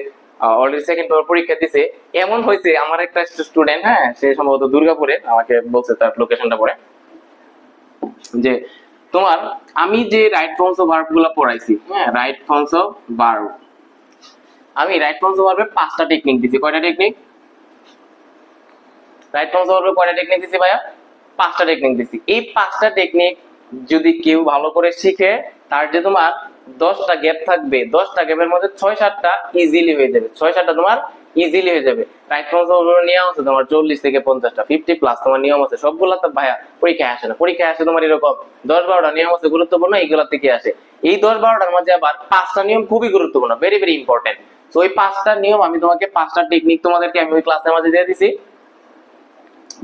[SPEAKER 1] অলরেডি সেকেন্ড পেপার পরীক্ষা দিছে, এমন হয়েছে আমার একটা স্টুডেন্ট, হ্যাঁ সে সম্ভবত দুর্গাপুরে, আমাকে বলছে তার লোকেশনটা পড়ে, যে তোমার আমি যে রাইট ফর্মস অফ ভার্ব গুলো পড়াইছি, হ্যাঁ রাইট ফর্মস অফ ভার্ব, আমি রাইট ফর্মস অফ ভার্বের 5টা টেকনিক দিছি। কয়টা টেকনিক? রাইট ফর্মস অফ ভার্বের কয়টা টেকনিক দিছি ভাইয়া? 5টা টেকনিক দিছি। এই 5টা টেকনিক যদি কেউ ভালো করে শিখে, তার যে তোমার 10টা গ্যাপ থাকবে, 10টা গ্যাপের মধ্যে 6-7টা ইজিলি হয়ে যাবে, 6-7টা তোমার ইজিলি হয়ে যাবে। রাইট ফর্মস অফ ভার্বের নিয়ম আছে তোমার 40 থেকে 50টা, 50 প্লাস তোমার নিয়ম আছে, সবগুলা তো ভাইয়া পরীক্ষায় আসে না। পরীক্ষায় আসে তোমার এরকম 10-12টা নিয়ম আছে গুরুত্বপূর্ণ, এইগুলা থেকে আসে। এই 10-12টার মধ্যে আবার 5টা নিয়ম খুবই গুরুত্বপূর্ণ, ভেরি ভেরি ইম্পর্টেন্ট। তো ওই 5টা নিয়ম আমি তোমাকে 5টা টেকনিক তোমাদেরকে আমি ওই ক্লাসের মধ্যে দিয়ে দিছি।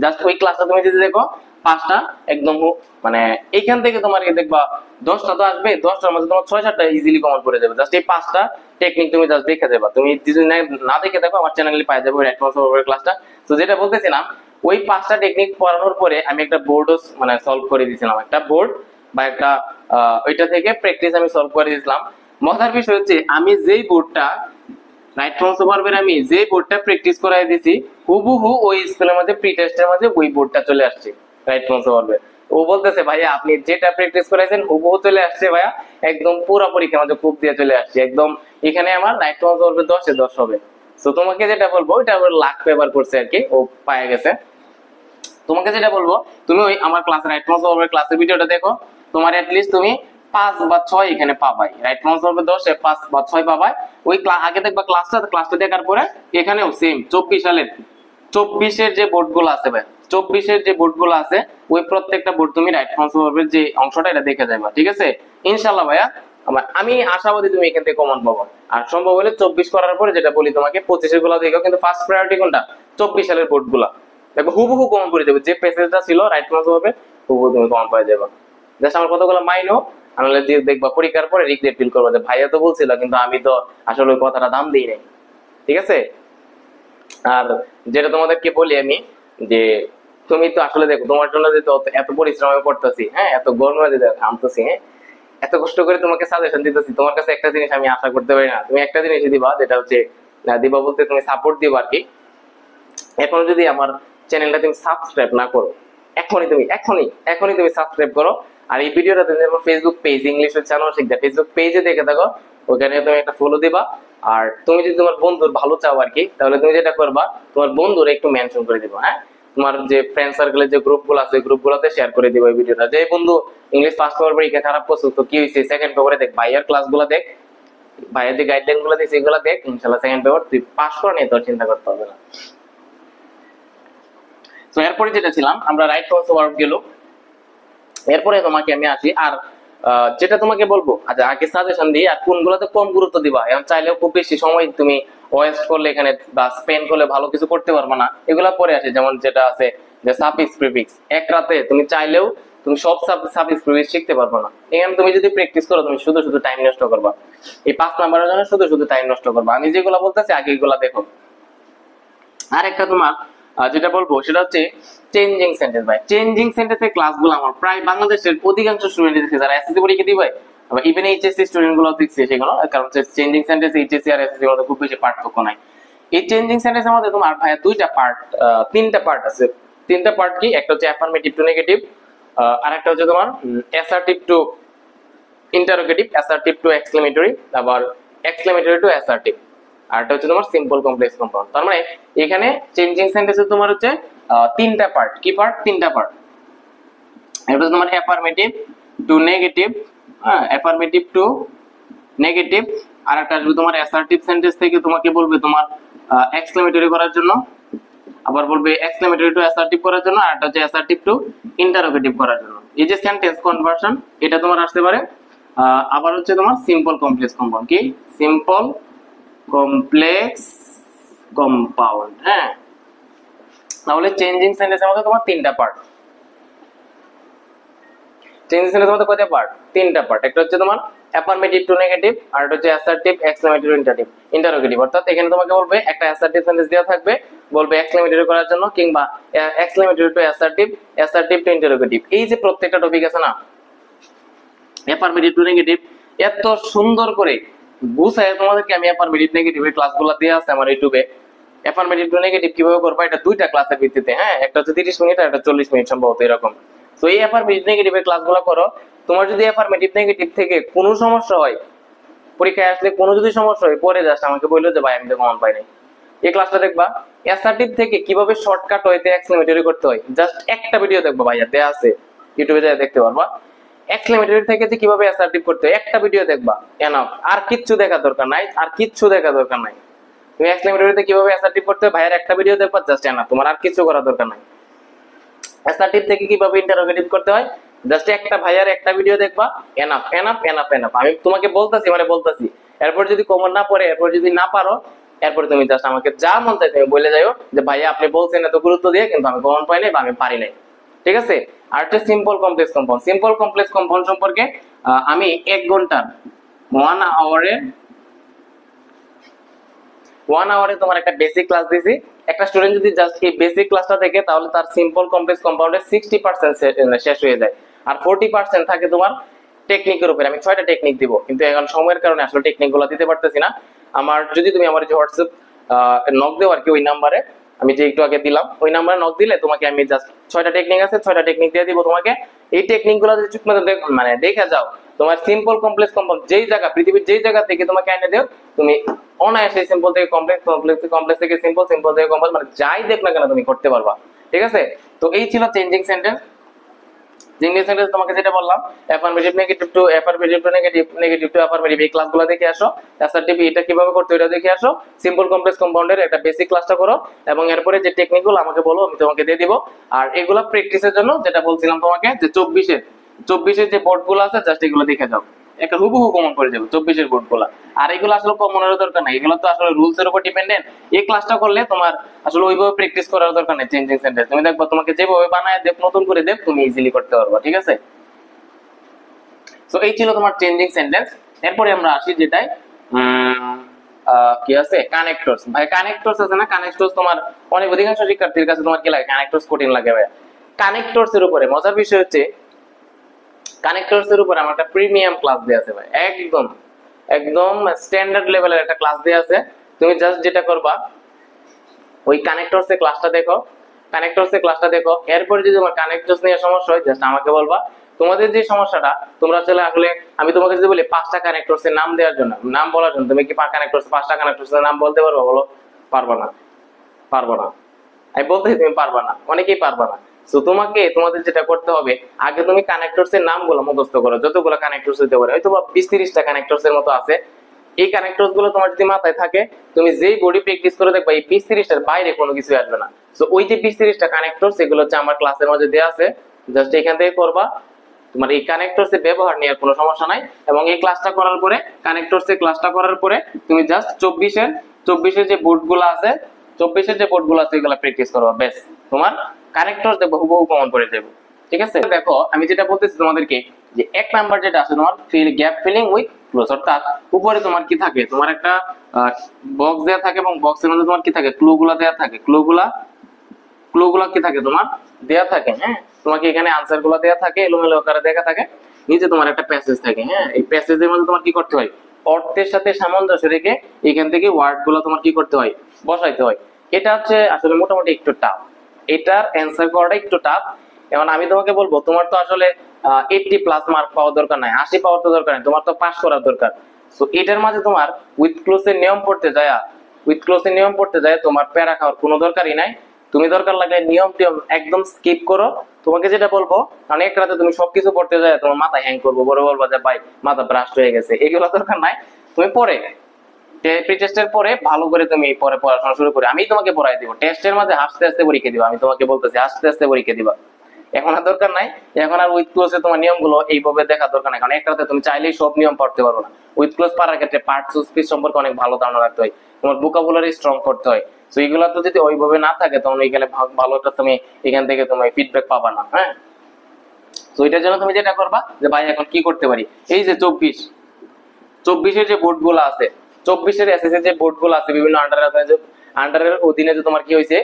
[SPEAKER 1] জাস্ট ওই ক্লাসটা তুমি যদি দেখো 5টা একদম মানে এইখান থেকে তোমার দেখবা 10টা তো আসবে, 10টার মধ্যে তোমার 6-7টা ইজিলি কমন করে যাবে। জাস্ট এই 5টা টেকনিক তুমি জাস্ট দেখে যাবা, তুমি যদি না দেখে দেখো আমার চ্যানেলে পাই যাবে রাইট ফর্মস অফ ভার্বের ক্লাসটা। তো যেটা বলতেছিলাম, ওই 5টা টেকনিক পড়ানোর পরে আমি একটা বোর্ডও মানে সলভ করে দিয়েছিলাম, একটা বোর্ড বা একটা ওইটা থেকে প্র্যাকটিস আমি সলভ করে দিয়েছিলাম। মজার বিষয় হচ্ছে আমি যেই বোর্ডটা রাইট ফর্মস অফ ভার্বের আমি যে বোর্ডটা প্র্যাকটিস করাই দিছি, হুবহু ওই স্কুলের মধ্যে প্রি টেস্টের মধ্যে ওই বোর্ডটা চলে আসছে রাইট ফর্মস অফ ভার্বের। ও বলতেছে ভাইয়া আপনি যেটা প্র্যাকটিস করাইছেন হুবহু চলে আসছে ভাইয়া, একদম পুরো পরীক্ষার মধ্যে খুব দিয়ে চলে আসছে একদম। এখানে আমার রাইট ফর্মস অফ ভার্বের 10 এ 10 হবে। তো তোমাকে যেটা বলবো ওইটা ওর লাখ পেপার করছে আর কি, ও পায়ে গেছে। তোমাকে যেটা বলবো তুমি ওই আমার ক্লাস রাইট ফর্মস অফ ভার্বের ক্লাসের ভিডিওটা দেখো, তোমার এটলিস্ট তুমি 5 বা 6 এখানে পাবাই। রাইট ফর্মস অফ ভার্বের 10 এ 5 বা 6 পাবাই। ওই আগে দেখবা ক্লাসটা দেখার পরে এখানেও সেম 24 সালের 24 এর যে বোর্ডগুলো আছে ভাই, 24 এর যে বোর্ডগুলো আছে ওই প্রত্যেকটা বোর্ড তুমি রাইট ফর্মস অফ ভার্বের যে অংশটা এটা দেখে যাবে, ঠিক আছে? ইনশাআল্লাহ ভাইয়া আমি আশাবাদী তুমি এখান থেকে কমন পাবো। আর সম্ভব হলে 24 করার পরে যেটা বলি তোমাকে 25 এর গুলো দেখো, কিন্তু ফার্স্ট প্রায়োরিটি কোনটা? 24 সালের বোর্ডগুলো দেখো, হুবহু কমন করে দেবে, যে প্যাসেজটা ছিল রাইট ফর্মস অফ ভার্বে হুবহু তুমি কমন পাই যাবে। জাস্ট আমার কতগুলো মাইনো আনলে দিয়ে দেখবা পরীক্ষার পরে রিগ্রেট ফিল করবে যে ভাইয়া তো বলছিল কিন্তু আমি তো আসলে ওই কথাটা দাম দিই নাই, ঠিক আছে? আর যেটা তোমাদেরকে বলি আমি, যে তুমি তো আসলে দেখো তোমার জন্য যে এত পরিশ্রম করতেছি, হ্যাঁ এত গরমে যে ঘামতেছি, হ্যাঁ এত কষ্ট করে তোমাকে সাজেশন দিতেছি, তোমার কাছে একটা জিনিস আমি আশা করতে পারি না? তুমি একটা জিনিস দিবা, যেটা হচ্ছে দিবা বলতে তুমি সাপোর্ট দিবা আর কি। এখন যদি আমার চ্যানেলটা তুমি সাবস্ক্রাইব না করো, এখনই তুমি সাবস্ক্রাইব করো। আর এই ভিডিওটা তুমি আমার ফেসবুক পেজ ইংলিশের চ্যানেল শিখতে ফেসবুক পেজে দেখে থাকো, ওখানে তুমি একটা ফলো দিবা। আর তুমি যদি তোমার বন্ধুর ভালো চাও আর কি, তাহলে তুমি যেটা করবা তোমার বন্ধুর একটু মেনশন করে দিবা, হ্যাঁ তোমার যে ফ্রেন্ড সার্কেলের যে গ্রুপগুলো আছে ওই গ্রুপগুলোতে শেয়ার করে দিবা এই ভিডিওটা। যে বন্ধু ইংলিশ ফার্স্ট পেপার পরীক্ষা খারাপ করছো, তো কি হয়েছে সেকেন্ড পেপারে দেখ ভাইয়ার ক্লাসগুলো দেখ, ভাইয়ার যে গাইডলাইন গুলো দিয়েছে এগুলো দেখ, ইনশাআল্লাহ সেকেন্ড পেপার তুই পাস করে নিয়ে তোর চিন্তা করতে হবে না। তো এরপরে যেটা ছিলাম আমরা রাইট ফর্মস অফ ভার্ব গেল, এরপরে তোমাকে আমি আসি আর যেটা তোমাকে বলবো আচ্ছা আগে সাজেশন দিই আর কোনগুলোতে কম গুরুত্ব দিবা। এখন চাইলেও খুব বেশি সময় তুমি ওয়েস্ট করলে এখানে বা স্পেন্ড করলে ভালো কিছু করতে পারবে না, এগুলা পরে আসে। যেমন যেটা আছে যে সাফিক্স প্রিফিক্স, এক রাতে তুমি চাইলেও তুমি সব সাফিক্স প্রিফিক্স শিখতে পারবে না। এখানে তুমি যদি প্র্যাকটিস করো তুমি শুধু শুধু টাইম নষ্ট করবা, এই 5 নাম্বারের জন্য শুধু শুধু টাইম নষ্ট করবা। আমি যেগুলো বলতেছি আগে এগুলা দেখো। আর একটা তোমার যেটা বলবো সেটা হচ্ছে চেঞ্জিং সেন্টেন্স ভাই। চেঞ্জিং সেন্টেন্সের ক্লাসগুলো আমার প্রায় বাংলাদেশের অধিকাংশ স্টুডেন্ট দেখছে যারা এসএসসি পরীক্ষা দিবে, আবার ইভেন এইচএসসি স্টুডেন্ট গুলো দেখছে সেগুলো, কারণ চেঞ্জিং সেন্টেন্স এইচএসসি আর এসএসসি মধ্যে খুব বেশি পার্থক্য নাই। এই চেঞ্জিং সেন্টেন্সের মধ্যে তোমার ভাইয়া তিনটা পার্ট আছে। তিনটা পার্ট কি? একটা হচ্ছে অ্যাফার্মেটিভ টু নেগেটিভ, আর একটা হচ্ছে তোমার assertive two interrogative, assertive two exclamatory, আবার এক্সক্লেমেটরি টু অ্যাসার্টিভ, আর এটা হচ্ছে তোমার সিম্পল কমপ্লেক্স কম্পাউন্ড। তার মানে এখানে চেঞ্জিং সেন্টেন্সে তোমার হচ্ছে তিনটা পার্ট। কি পার্ট? তিনটা পার্ট। এটা হচ্ছে তোমার affirmative to negative, affirmative to negative, আর একটা আসবে তোমার অ্যাসার্টিভ সেন্টেন্স থেকে তোমাকে বলবে তোমার এক্সক্লেমেটরি করার জন্য, আবার বলবে এক্সক্লেমেটরি টু অ্যাসার্টিভ করার জন্য, আর একটা হচ্ছে অ্যাসার্টিভ টু ইন্টারোগেটিভ করার জন্য। এই যে সেন্টেন্স কনভার্সন এটা তোমার আসতে পারে। আবার হচ্ছে তোমার সিম্পল কমপ্লেক্স কম্পাউন্ড। কি? Simple complex compound. হ্যাঁ, তাহলে চেঞ্জিং সেন্টেন্সের মধ্যে তোমার তিনটা পার্ট। চেঞ্জিং সেন্টেন্সের মধ্যে কয়টা পার্ট? তিনটা পার্ট। একটা হচ্ছে তোমার অ্যাফার্মেটিভ টু নেগেটিভ, আর একটা হচ্ছে অ্যাসার্টিভ, এক্সক্লেমেটরি টু ইন্টারোগেটিভ। অর্থাৎ এখানে তোমাকে বলবে একটা অ্যাসার্টিভ সেন্টেন্স দেওয়া থাকবে, বলবে এক্সক্লেমেটরি করার জন্য, কিংবা exclamatory two assertive, assertive two interrogative. এই যে প্রত্যেকটা টপিক আছে না, অ্যাফার্মেটিভ টু নেগেটিভ, এত সুন্দর করে বুঝায় তোমাদেরকে আমি অ্যাফার্মেটিভ নেগেটিভের ক্লাসগুলো দেওয়া আছে আমার ইউটিউবে। অ্যাফার্মেটিভ টু নেগেটিভ কিভাবে করবা এটা দুইটা ক্লাসের ভিত্তিতে। হ্যাঁ, একটা হচ্ছে 30 মিনিট আর একটা 40 মিনিট সম্ভবত এরকম। তো এই অ্যাফার্মেটিভ নেগেটিভের ক্লাসগুলো করো। তোমার যদি অ্যাফার্মেটিভ নেগেটিভ থেকে কোনো সমস্যা হয়, পরীক্ষায় আসলে কোনো যদি সমস্যা হয়, পরে জাস্ট আমাকে বললো যে ভাই আমি তো কমন পাই নাই, এই ক্লাসটা দেখবা। অ্যাসার্টিভ থেকে কিভাবে শর্টকাট হইতে এক্সক্লেমেটরি করতে হয় জাস্ট একটা ভিডিও দেখবা ভাইয়া, দেয়া আছে ইউটিউবে, যা দেখতে পারবা। এক্সক্লেমেটরি থেকে যে কিভাবে অ্যাসার্টিভ করতে হয় একটা ভিডিও দেখবা, এনাফ। আর কিচ্ছু দেখার দরকার নাই, আর কিচ্ছু দেখার দরকার নাই। তুমি এক্সক্লেমেটরিতে কিভাবে অ্যাসার্টিভ করতে হয় ভাইয়ার একটা ভিডিও দেখবা, জাস্ট এনাফ, তোমার আর কিছু করার দরকার নাই। অ্যাসার্টিভ থেকে কিভাবে ইন্টারোগেটিভ করতে হয় জাস্ট একটা ভাইয়ার একটা ভিডিও দেখবা, এনাফ এনাফ এনাফ এনাফ। আমি তোমাকে বলতাছি, বলতাছি, এরপর যদি কমন না পড়ে, এরপর যদি না পারো, এরপর তুমি জাস্ট আমাকে যা মন চাই তুমি বলে যাও যে ভাইয়া আপনি বলছেন এত গুরুত্ব দিয়ে, কিন্তু আমি কমন পাই নাই বা আমি পারি নাই। ঠিক আছে? আর একটা simple complex compound. Simple complex compound সম্পর্কে আমি 1 ঘন্টার 1 আওয়ারে তোমার একটা বেসিক ক্লাস দিয়েছি। একটা স্টুডেন্ট যদি জাস্ট এই বেসিক ক্লাসটা দেখে, তাহলে তার সিম্পল কমপ্লেক্স কম্পাউন্ডের 60% শেষ হয়ে যায়, আর 40% থাকে তোমার টেকনিকের উপরে। আমি 6টা টেকনিক দিব, কিন্তু এখন সময়ের কারণে আসলে টেকনিকগুলো দিতে পারতেছি না। আমার যদি তুমি আমার যে হোয়াটসঅ্যাপ নক দেও আর কি, ওই নাম্বারে আমি যে একটু আগে দিলাম, ওই নাম্বারে নক দিলে তোমাকে আমি জাস্ট 6টা টেকনিক আছে, 6টা টেকনিক দিয়ে দিব তোমাকে। এই টেকনিকগুলো যদি ঠিক মতো দেখে যাও, তোমার সিম্পল কমপ্লেক্স কম্পাউন্ড যেই জায়গা, পৃথিবীর যেই জায়গা থেকে তোমাকে এনে দেও, তুমি অনায়াসে সিম্পল থেকে কমপ্লেক্স, কমপ্লেক্স থেকে সিম্পল, সিম্পল থেকে কমপ্লেক্স, মানে যাই দেখ না কেন তুমি করতে পারবা। ঠিক আছে? তো এই ছিল চেঞ্জিং সেন্টেন্স। চেঞ্জিং সেন্টেন্স তোমাকে যেটা বললাম, affirmative negative two affirmative to negative, negative two affirmative, এই ক্লাসগুলো দেখে আসো। অ্যাসার্টিভ এটা কিভাবে করতে হয় এটা দেখে আসো। সিম্পল কমপ্লেক্স কম্পাউন্ডের একটা বেসিক ক্লাসটা করো, এবং এরপরে যে টেকনিকগুলো আমাকে বলো, আমি তোমাকে দিয়ে দিব। আর এগুলো প্র্যাকটিসের জন্য যেটা বলছিলাম তোমাকে, যে 24-এর যে বোর্ডগুলো আছে জাস্ট এগুলো দেখে যাও, একটা হুবহু কমন করে যাবে 24-এর বোর্ডগুলো। আর এগুলো আসলে কমনের দরকার নাই, এগুলো তো আসলে রুলস এর উপর ডিপেন্ডেন্ট। এই ক্লাসটা করলে তোমার আসলে ওইভাবে প্র্যাকটিস করার দরকার নেই। চেঞ্জিং সেন্টেন্স তুমি দেখবা, তোমাকে যেভাবে বানায় দেব, নতুন করে দেব, তুমি ইজিলি করতে পারবা। ঠিক আছে? সো এই ছিল তোমার চেঞ্জিং সেন্টেন্স। এরপরে আমরা আসি যেটাই কি আছে, কানেক্টরস। ভাই কানেক্টরস আছে না, কানেক্টরস তোমার অনেক অধিকাংশ শিক্ষার্থীর কাছে তোমার কি লাগে, কানেক্টরস কঠিন লাগে ভাই। কানেক্টরস এর উপরে মজার বিষয় হচ্ছে, কানেক্টরস এর উপরে আমার একটা প্রিমিয়াম ক্লাস দেয়া আছে ভাই, একদম একদম স্ট্যান্ডার্ড লেভেলের একটা ক্লাস দেয়া আছে। তুমি জাস্ট যেটা করবা, ওই কানেক্টরস এর ক্লাসটা দেখো, এরপর যদি তোমার কানেক্টরস নিয়ে সমস্যা হয় জাস্ট আমাকে বলবা। তোমাদের যে সমস্যাটা, তোমরা চলে আসলে আমি তোমাকে যদি বলি 5টা কানেক্টরস এর নাম দেওয়ার জন্য, নাম বলার জন্য, তুমি কি 5টা কানেক্টরস এর নাম বলতে পারবে? বলো। পারবা না। আমি বলতেছি তুমি পারবা না, অনেকেই পারবা না। সো তোমাদের যেটা করতে হবে, আগে তুমি কানেক্টরস এর নামগুলো মুখস্থ করো, যতগুলো কানেক্টরস হতে পারে, হয়তো 20-30টা কানেক্টরস এর মতো আছে। এই কানেক্টরস গুলো তোমার যদি মাথায় থাকে, তুমি যেই বডি প্র্যাকটিস করে দেখবা এই 20-30টার বাইরে কোনো কিছু আসবে না। সো ওই যে 20-30টা কানেক্টরস, এগুলো হচ্ছে আমার ক্লাসের মধ্যে দেওয়া আছে, জাস্ট এখান থেকে করবা। তোমার এই কানেক্টরস এর ব্যবহার নিয়ে কোনো সমস্যা নাই। এবং এই ক্লাসটা করার পরে, কানেক্টরস এর ক্লাসটা করার পরে তুমি জাস্ট 24-এর যে বোর্ডগুলো আছে, এগুলো প্র্যাকটিস করবা, বেশ তোমার কানেক্টরস দেখো হুবহু কমন পড়ে যাবে। ঠিক আছে? দেখো আমি যেটা বলতেছি তোমাদেরকে, যে 1 নাম্বার যেটা আছে তোমার গ্যাপ ফিলিং উইথ ক্লুজ, অর্থাৎ উপরে তোমার কি থাকে, তোমার একটা বক্স দেয়া থাকে, এবং বক্সের মধ্যে তোমার কি থাকে, ক্লুগুলা দেয়া থাকে। ক্লুগুলা ক্লু গুলো কি থাকে তোমার দেয়া থাকে। হ্যাঁ, তোমাকে এখানে আনসার গুলো দেয়া থাকে, এলোমেলো আকারে দেখা থাকে, নিচে তোমার একটা প্যাসেজ থাকে। হ্যাঁ, এই প্যাসেজের মধ্যে তোমার কি করতে হয়, অর্থের সাথে সামঞ্জস্য রেখে এখান থেকে ওয়ার্ড গুলো তোমার কি করতে হয়, বসাইতে হয়। এটা হচ্ছে আসলে মোটামুটি একটু টাফ, এটার অ্যান্সার করাটা একটু টাফ। এখন আমি তোমাকে বলবো, তোমার তো আসলে 80+ মার্ক পাওয়ার দরকার নাই, 80 পাওয়ার তো দরকার নাই, তোমার তো পাস করার দরকার। সো এটার মাঝে তোমার উইথ ক্লোজ এর নিয়ম পড়তে যায় তোমার প্যারা খাওয়ার কোনো দরকারই নাই। তুমি দরকার লাগলে নিয়ম টিয়ম একদম স্কিপ করো। তোমাকে যেটা বলবো, কারণ এক রাতে তুমি সবকিছু পড়তে যায় তোমার মাথা হ্যাং করবো, বড় বলবা যে ভাই মাথা ব্রাস্ট হয়ে গেছে, এগুলো দরকার নাই। তুমি পরে প্রি টেস্টের পরে ভালো করে তুমি পরে পড়াশোনা শুরু করে আমি তোমাকে পড়াই দিব। টেস্টের মাঝে হাসতে হাসতে পরীক্ষা দিবা, আমি তোমাকে বলতেছি হাসতে হাসতে পরীক্ষা দিবা। এখন আর দরকার নাই, এখন আর উইথ ক্লোজে তোমার নিয়মগুলো এইভাবে দেখা দরকার নাই, কারণ এক রাতে তুমি চাইলেই সব নিয়ম পড়তে পারবে না। উইথ ক্লোজ পারার ক্ষেত্রে পার্টস অফ স্পিচ সম্পর্কে অনেক ভালো ধারণা রাখতে হয়, তোমার ভোকাবুলারি স্ট্রং করতে হয়। তো এইগুলো তো যদি ওইভাবে না থাকে তখন এইখানে ভালো একটা তুমি এখান থেকে তুমি ফিডব্যাক পাবা না। হ্যাঁ, তো এটার জন্য তুমি যেটা করবা যে ভাই এখন কি করতে পারি, এই যে 24-এর যে বোর্ড গুলো আছে, 24-এর এসএসসি যে বোর্ড গুলো আছে বিভিন্ন আন্ডারের অধীনে যে তোমার কি হয়েছে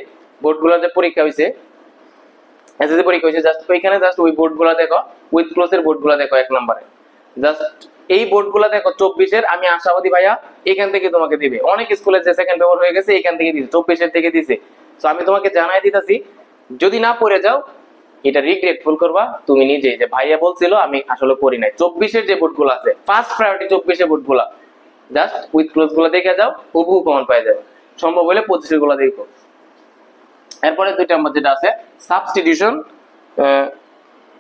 [SPEAKER 1] বোর্ড গুলোর যে পরীক্ষা হয়েছে, এসএসসি পরীক্ষা হয়েছে, জাস্ট ওইখানে জাস্ট ওই বোর্ড গুলো দেখো, উইথ ক্লোজ এর বোর্ড গুলো দেখো 1 নম্বরে, জাস্ট এই বোর্ড গুলো দেখো 24-এর। আমি আশাবাদী ভাইয়া এখান থেকে তোমাকে দিবে, অনেক স্কুলে যে সেকেন্ড পেপার হয়ে গেছে এখান থেকে দিছে, 24-এর থেকে দিছে। তো আমি তোমাকে জানাই দিতেছি, যদি না পড়ে যাও এটা রিগ্রেটফুল করবা তুমি নিজেই, যে ভাইয়া বলছিল আমি আসলে করি নাই। 24-এর যে বোর্ড গুলো আছে ফার্স্ট প্রায়োরিটি 24-এর বোর্ড গুলা, জাস্ট উইথ ক্লোজ গুলো দেখে যাও, হুবহু কমন পাই যাবে। সম্ভব হলে 25-এর গুলো দেখো। এরপরে 2 নম্বর যেটা আছে সাবস্টিটিউশন,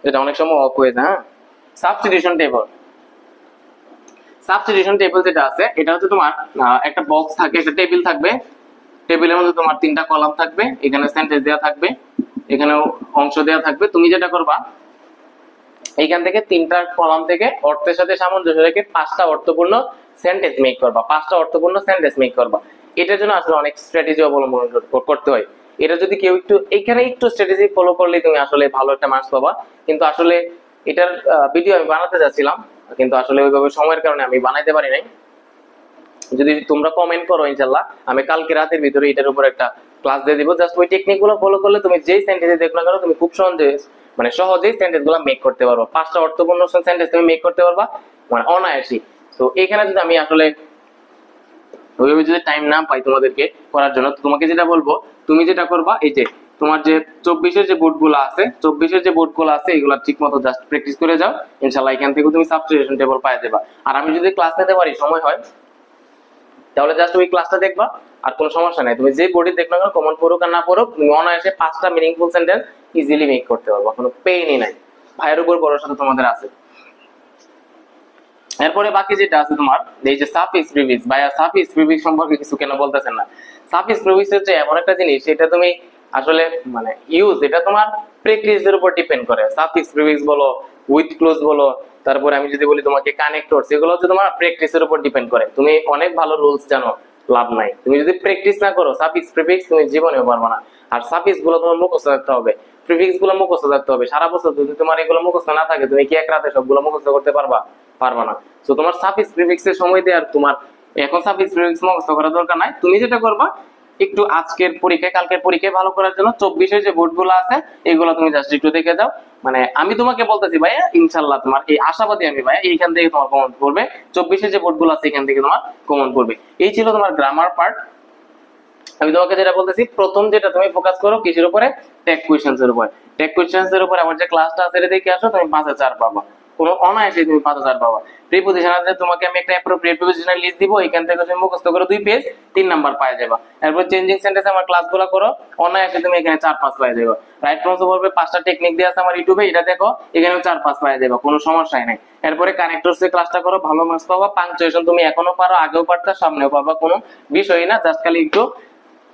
[SPEAKER 1] এটা অনেক সময় অফ হয়ে যায়। হ্যাঁ, সাবস্টিটিউশন টেবিল যেটা আছে, এটা হচ্ছে তোমার একটা বক্স থাকে, একটা টেবিল থাকবে, টেবিলের মধ্যে তোমার 3টা কলাম থাকবে, এখানে সেন্টেন্স দেওয়া থাকবে, এখানে অংশ দেওয়া থাকবে। তুমি যেটা করবা এইখান থেকে 3টা কলাম থেকে অর্থের সাথে সামঞ্জস্য রেখে 5টা অর্থপূর্ণ সেন্টেন্স মেক করবা। এটার জন্য আসলে অনেক স্ট্র্যাটেজি অবলম্বন করতে হয়। এটা যদি কেউ এখানে একটু স্ট্র্যাটেজি ফলো করলে তুমি আসলে ভালো একটা মার্কস পাবা। কিন্তু আসলে এটার ভিডিও আমি বানাতে যাচ্ছিলাম, কিন্তু আসলে ওইভাবে সময়ের কারণে আমি বানাইতে পারি নাই। যদি তোমরা কমেন্ট করো ইনশাআল্লাহ আমি কালকে রাতের ভিতরে এটার উপর একটা ক্লাস দিয়ে দিব। জাস্ট ওই টেকনিক গুলো ফলো করলে তুমি যেই সেন্টেন্স দেখো না কেন তুমি খুব সহজেই সেন্টেন্স গুলো মেক করতে পারবো। 5টা অর্থপূর্ণ সেন্টেন্স তুমি মেক করতে পারবা মানে অনায়াসই। তো এখানে যদি আমি আসলে ওইভাবে যদি টাইম না পাই তোমাদেরকে করার জন্য, তো তোমাকে যেটা বলবো তুমি যেটা করবা, এই যে তোমার যে 24-এর যে বোর্ড গুলো আছে এগুলো ঠিক মতো জাস্ট প্র্যাকটিস করে যাও, ইনশাআল্লাহ এখান থেকে তুমি সাবস্টিটিউশন টেবিল পাই যাবা। আর আমি যদি ক্লাস নিতে পারি সময় হয় তাহলে জাস্ট ওই ক্লাসটা দেখবা, আর কোনো সমস্যা নাই। তুমি যে বোর্ডে দেখো না কমন পড়ুক আর না পড়ুক, তুমি অনায়াসে 5টা মিনিংফুল সেন্টেন্স ইজিলি মেক করতে পারবা, কোনো পেইনই নাই। ভাইয়ের উপর ভরসা তোমাদের আছে। এরপরে বাকি যেটা আছে তোমার এই যে সাফিক্স প্রিফিক্স, ভাইয়া সাফিক্স প্রিফিক্স সম্পর্কে কিছু কেন বলতেছেন না? সাফিক্স প্রিফিক্স হচ্ছে এমন একটা জিনিস, এটা তুমি আসলে মানে এটা তোমার প্র্যাকটিসের উপর ডিপেন্ড করে। সাফিক্স প্রিফিক্স বলো, উইথ ক্লোজ বলো, তারপরে আমি যদি বলি তোমাকে কানেক্টরস, এগুলো হচ্ছে তোমার প্র্যাকটিসের উপর ডিপেন্ড করে। তুমি অনেক ভালো রুলস জানো, লাভ নাই। তুমি যদি প্র্যাকটিস না করো সাফিক্স প্রিফিক্স তুমি জীবনেও পারবে না। আর সাফিক্স গুলো তোমার মুখস্থ রাখতে হবে, প্রিফিক্স গুলো মুখস্থ রাখতে হবে। সারা বছর যদি তোমার এগুলো মুখস্থ না থাকে তুমি কি এক রাতে সবগুলো মুখস্থ করতে পারবা না। তো তোমার সাফিক্স প্রিফিক্স এর সময় দিয়ে আর তোমার এখন সাফিক্স প্রিফিক্স মুখস্থ করার দরকার নাই। তুমি যেটা করবা একটু আজকের পরীক্ষায় কালকের পরীক্ষায় ভালো করার জন্য 24-এর যে বোর্ড গুলো আছে এগুলো তুমি জাস্ট একটু দেখে যাও। মানে আমি তোমাকে বলতেছি ভাইয়া ইনশাআল্লাহ তোমার এই আশাবাদী আমি ভাইয়া, এইখান থেকে তোমার কমন পড়বে। 24-এর যে বোর্ড গুলো আছে এখান থেকে তোমার কমন পড়বে। এই ছিল তোমার গ্রামার পার্ট। আমি তোমাকে যেটা বলতেছি, প্রথম যেটা তুমি ফোকাস করো কিসের উপরে, টেক কোশ্চেন্স এর উপরে। টেক কোশ্চেন্স এর উপরে আমার যে ক্লাসটা আছে এটা দেখে আসো, তুমি 5/4 পাবা, কোনো অনায়াসে তুমি 5/4 পাবা। প্রিপোজিশন আছে, তোমাকে আমি একটা অ্যাপ্রোপ্রিয়েট প্রিপোজিশনাল লিস্ট দিব, এখান থেকে তুমি মুখস্থ করে 2 পেজ 3 নাম্বার পাওয়া যাবে। এরপর চেঞ্জিং সেন্টেন্স আমার ক্লাসগুলো করো, অনায়াসে তুমি এখানে 4-5 পাওয়া যাবে। রাইট ফ্রম বলবে 5টা টেকনিক দেয়া আছে আমার ইউটিউবে, এটা দেখো, এখানেও 4-5 পাওয়া যাবে, কোনো সমস্যাই নাই। এরপরে কানেক্টরস এর ক্লাসটা করো, ভালো মার্কস পাবা। পাংচুয়েশন তুমি এখনো পারো, আগেও পারতা, সামনেও পাবা, কোনো বিষয়ই না। জাস্ট খালি একটু